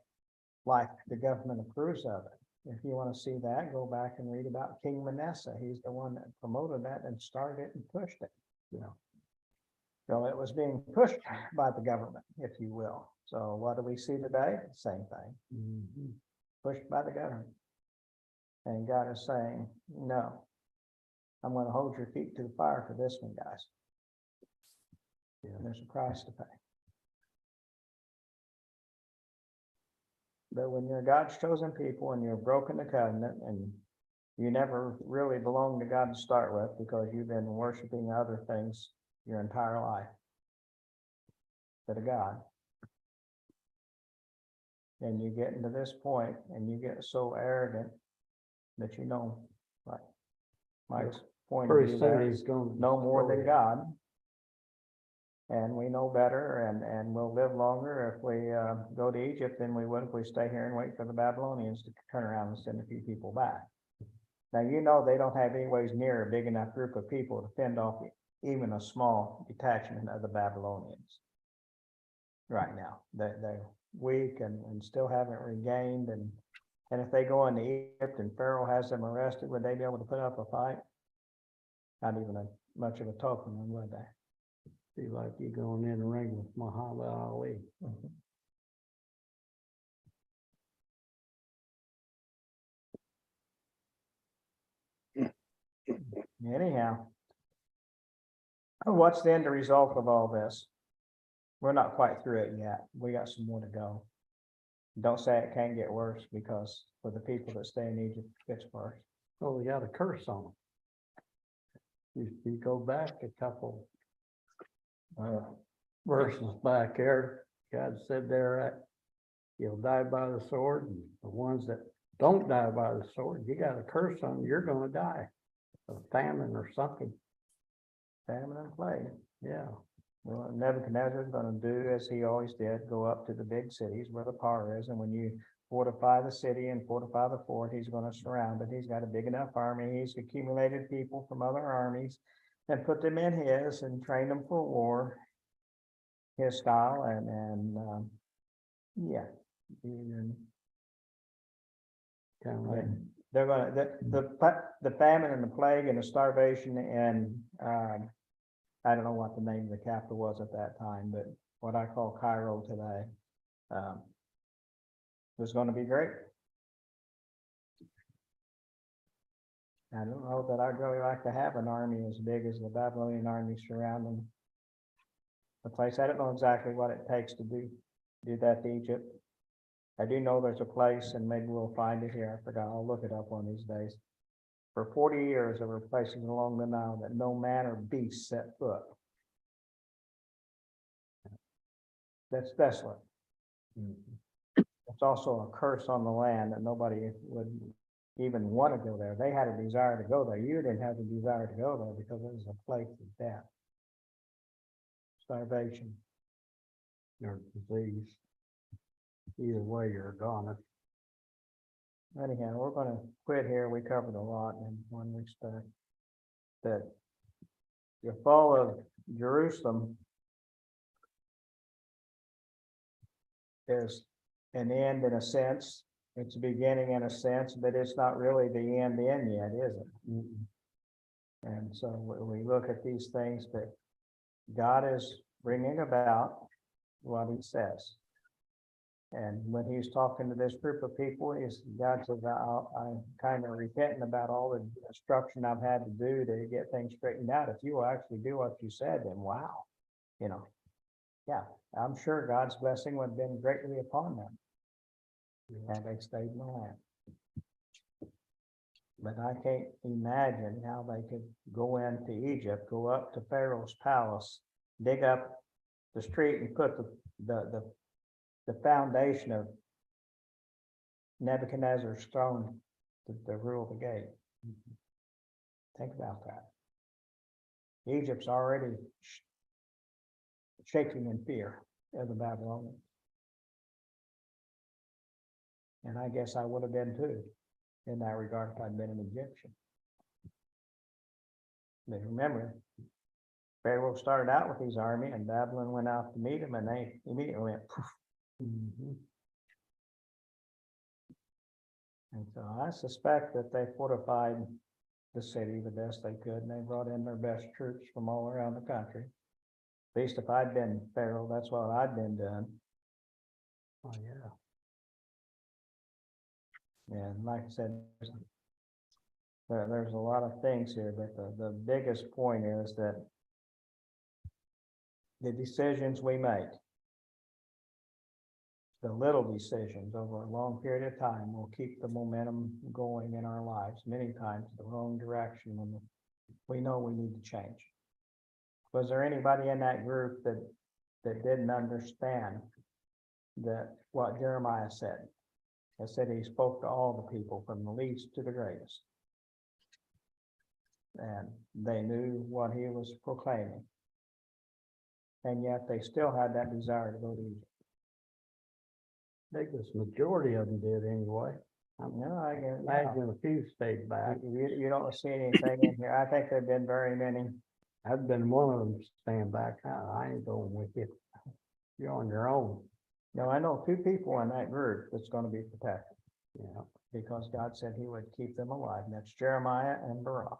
like, the government approves of it. If you want to see that, go back and read about King Manasseh. He's the one that promoted that and started it and pushed it, you know. So it was being pushed by the government, if you will. So what do we see today? Same thing, Mhm. pushed by the government. And God is saying, no, I'm going to hold your feet to the fire for this one, guys. And there's a price to pay. But when you're God's chosen people and you've broken the covenant and you never really belong to God to start with because you've been worshiping other things your entire life instead of God. And you get into this point and you get so arrogant that you know, like Mike's point of Pretty view soon there, he's gonna. no more than God. And we know better and we'll live longer if we go to Egypt than we would if we stay here and wait for the Babylonians to turn around and send a few people back. Now, you know, they don't have anyways near a big enough group of people to fend off even a small detachment of the Babylonians. Right now, they're weak and still haven't regained and if they go into Egypt and Pharaoh has them arrested, would they be able to put up a fight? Not even much of a token, would they? Be like you going in the ring with Muhammad Ali. Anyhow, what's the end result of all this? We're not quite through it yet. We got some more to go. Don't say it can't get worse because for the people that stay in Egypt, it gets worse. Oh, we got a curse on them. You go back a couple verses back there, God said there that you'll die by the sword, and the ones that don't die by the sword, you got a curse on them, you're gonna die of famine or something. Famine and plague. Yeah. Well, Nebuchadnezzar's gonna do as he always did, go up to the big cities where the power is, and when you fortify the city and fortify the fort, he's gonna surround it. He's got a big enough army. He's accumulated people from other armies and put them in his and trained them for war. His style and yeah. And Kind of like, they're gonna, the famine and the plague and the starvation and, I don't know what the name of the capital was at that time, but what I call Cairo today, was gonna be great. I don't know that I'd really like to have an army as big as the Babylonian army surrounding the place. I don't know exactly what it takes to do that to Egypt. I do know there's a place, and maybe we'll find it here. I forgot. I'll look it up one of these days. For 40 years, there were places along the Nile that no man or beast set foot. That's desolate. It's also a curse on the land that nobody would even want to go there. They had a desire to go there. You didn't have the desire to go there because it was a place of death, starvation, or disease. Either way, you're a goner. anyhow, we're gonna quit here. We covered a lot in one respect. That the fall of Jerusalem is an end in a sense. It's a beginning in a sense, but it's not really the end yet, is it? And so we look at these things that God is bringing about what he says. And when he's talking to this group of people, God says, I'm kind of repenting about all the destruction I've had to do to get things straightened out. If you will actually do what you said, then wow, yeah, I'm sure God's blessing would have been greatly upon them. And they stayed in the land. But I can't imagine how they could go into Egypt, go up to Pharaoh's palace, dig up the street and put the foundation of Nebuchadnezzar's throne to rule the gate. Think about that. Egypt's already shaking in fear of the Babylonians. And I guess I would have been too, in that regard, if I'd been an Egyptian. But remember, Pharaoh started out with his army and Babylon went out to meet him and they immediately went poof. And so I suspect that they fortified the city the best they could, and they brought in their best troops from all around the country. At least if I'd been Pharaoh, that's what I'd been doing. Oh, yeah. And like I said, there's a lot of things here, but the biggest point is that the decisions we make, the little decisions over a long period of time will keep the momentum going in our lives, many times the wrong direction when we know we need to change. Was there anybody in that group that didn't understand that what Jeremiah said? It said he spoke to all the people from the least to the greatest. And they knew what he was proclaiming. And yet they still had that desire to go to Egypt. I think this majority of them did anyway. No, I get Imagine a few stayed back. You don't see anything in here. I think there've been very many. I've been one of them staying back. I ain't going with you. You're on your own. No, I know two people in that group that's going to be protected Yeah. because God said he would keep them alive. And that's Jeremiah and Barak.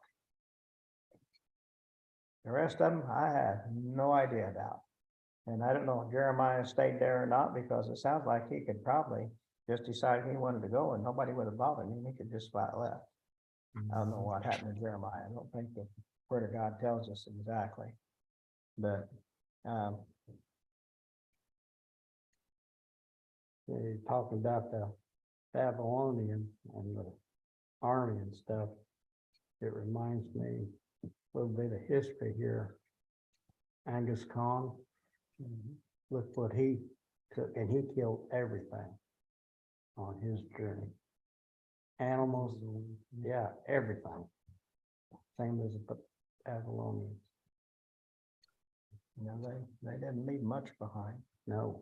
The rest of them, I have no idea about. And I don't know if Jeremiah stayed there or not, because it sounds like he could probably just decide he wanted to go and nobody would have bothered him. He could just flat left. I don't know what happened to Jeremiah. I don't think the word of God tells us exactly. But You're talking about the Babylonian and the army and stuff. It reminds me a little bit of history here. Angus Khan, look what he took, and he killed everything on his journey. Animals, yeah, everything. Same as the Babylonians. you know, they didn't leave much behind. No.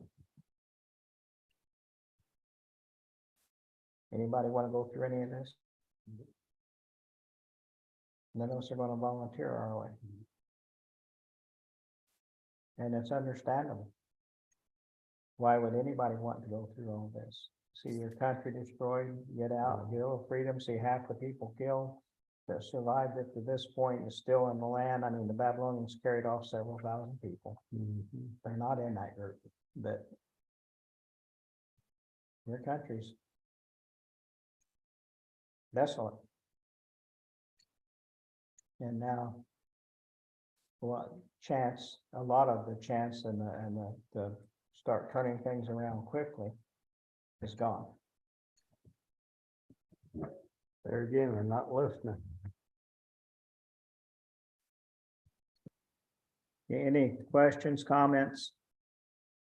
Anybody want to go through any of this? None of us are going to volunteer, are we? And it's understandable. Why would anybody want to go through all this? See your country destroyed, get out, get a little freedom, see half the people killed that survived it to this point is still in the land. I mean, the Babylonians carried off several thousand people. They're not in that group, but your country's desolate. And now, what chance, a lot of the chance and the start turning things around quickly is gone. There again, they're not listening. Any questions, comments?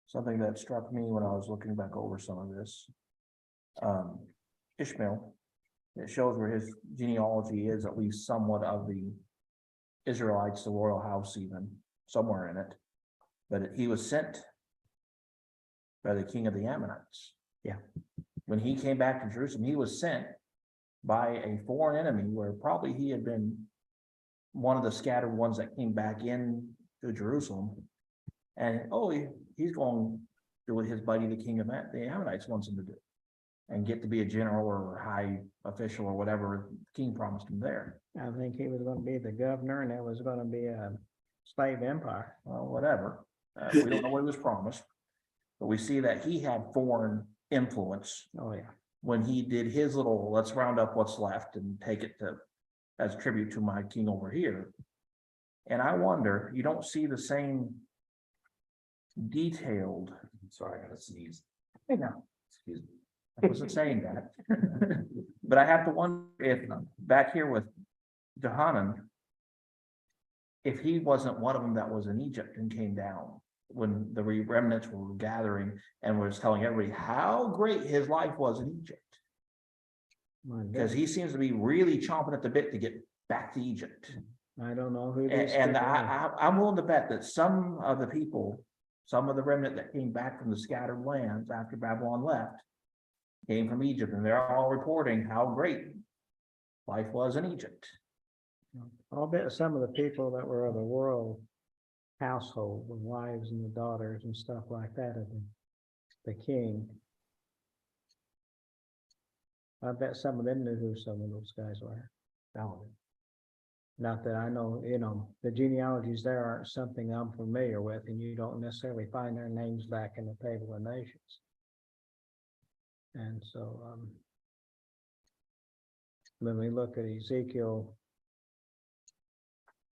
Something that struck me when I was looking back over some of this. Ishmael, it shows where his genealogy is, at least somewhat of the Israelites, the royal house, even somewhere in it. But he was sent by the king of the Ammonites. Yeah. When he came back to Jerusalem, he was sent by a foreign enemy where probably he had been one of the scattered ones that came back in to Jerusalem. And he's going to do what his buddy, the king of the Ammonites, wants him to do and get to be a general or high official or whatever the king promised him there. I think he was going to be the governor and it was going to be a slave empire. Well, whatever. We don't know what he was promised, but we see that he had foreign influence Oh, yeah. when he did his little, let's round up what's left and take it to as tribute to my king over here. And I wonder, you don't see the same detailed. Sorry, I gotta sneeze. Hey, now, Excuse me. I wasn't saying that. But I have to wonder if back here with Johanan, if he wasn't one of them that was in Egypt and came down when the remnants were gathering and was telling everybody how great his life was in Egypt. My Because goodness, he seems to be really chomping at the bit to get back to Egypt. I don't know who And, these and people are. I'm willing to bet that some of the people, some of the remnant that came back from the scattered lands after Babylon left, came from Egypt, and they're all reporting how great life was in Egypt. I'll bet some of the people that were of the royal household, the wives and the daughters and stuff like that of the king. I bet some of them knew who some of those guys were. Not that I know, the genealogies there aren't something I'm familiar with, and you don't necessarily find their names back in the table of nations. And so, when we look at Ezekiel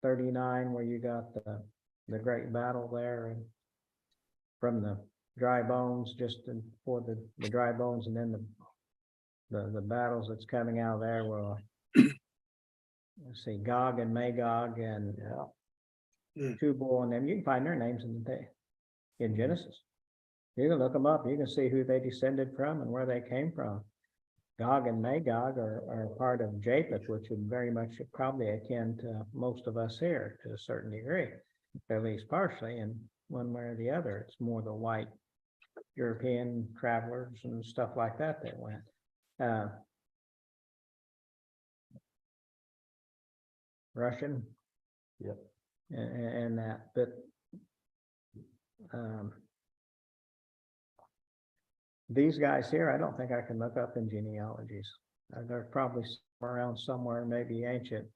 39, where you got the great battle there, and from the dry bones, for the dry bones, and then the battles that's coming out of there, well, let's see, Gog and Magog and Tubal and them, you can find their names in Genesis. You can look them up, you can see who they descended from and where they came from. Gog and Magog are part of Japheth, which is very much probably akin to most of us here to a certain degree, at least partially, and one way or the other. It's more the white European travelers and stuff like that that went. Russian. Yep. And that, but these guys here, I don't think I can look up in genealogies. They're probably around somewhere, maybe ancient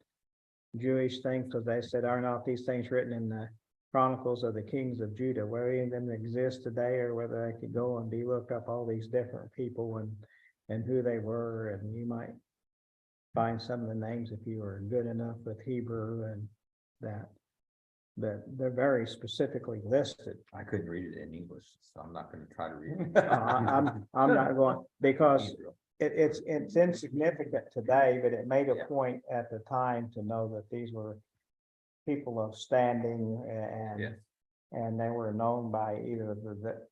Jewish things, because they said, are not these things written in the Chronicles of the Kings of Judah, where any of them exist today, or whether they could go and look up all these different people and who they were, and you might find some of the names if you were good enough with Hebrew and that. But they're very specifically listed. I couldn't read it in English, so I'm not gonna try to read it. I'm not going, because it's insignificant today, but it made a Yeah. point at the time to know that these were people of standing Yes. and they were known by either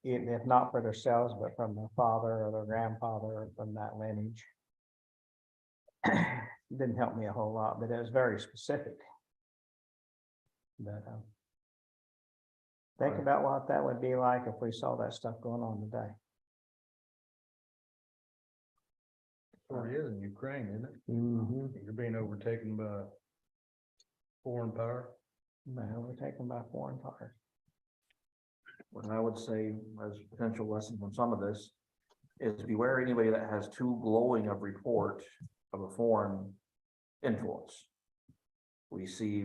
if not for themselves, but from their father or their grandfather or from that lineage. Didn't help me a whole lot, but it was very specific. But think about what that would be like if we saw that stuff going on today. Sure is in Ukraine, isn't it? Mm-hmm. You're being overtaken by foreign power. We're taken by foreign powers. What I would say as a potential lesson from some of this is beware anybody that has too glowing of report of a foreign influence. We see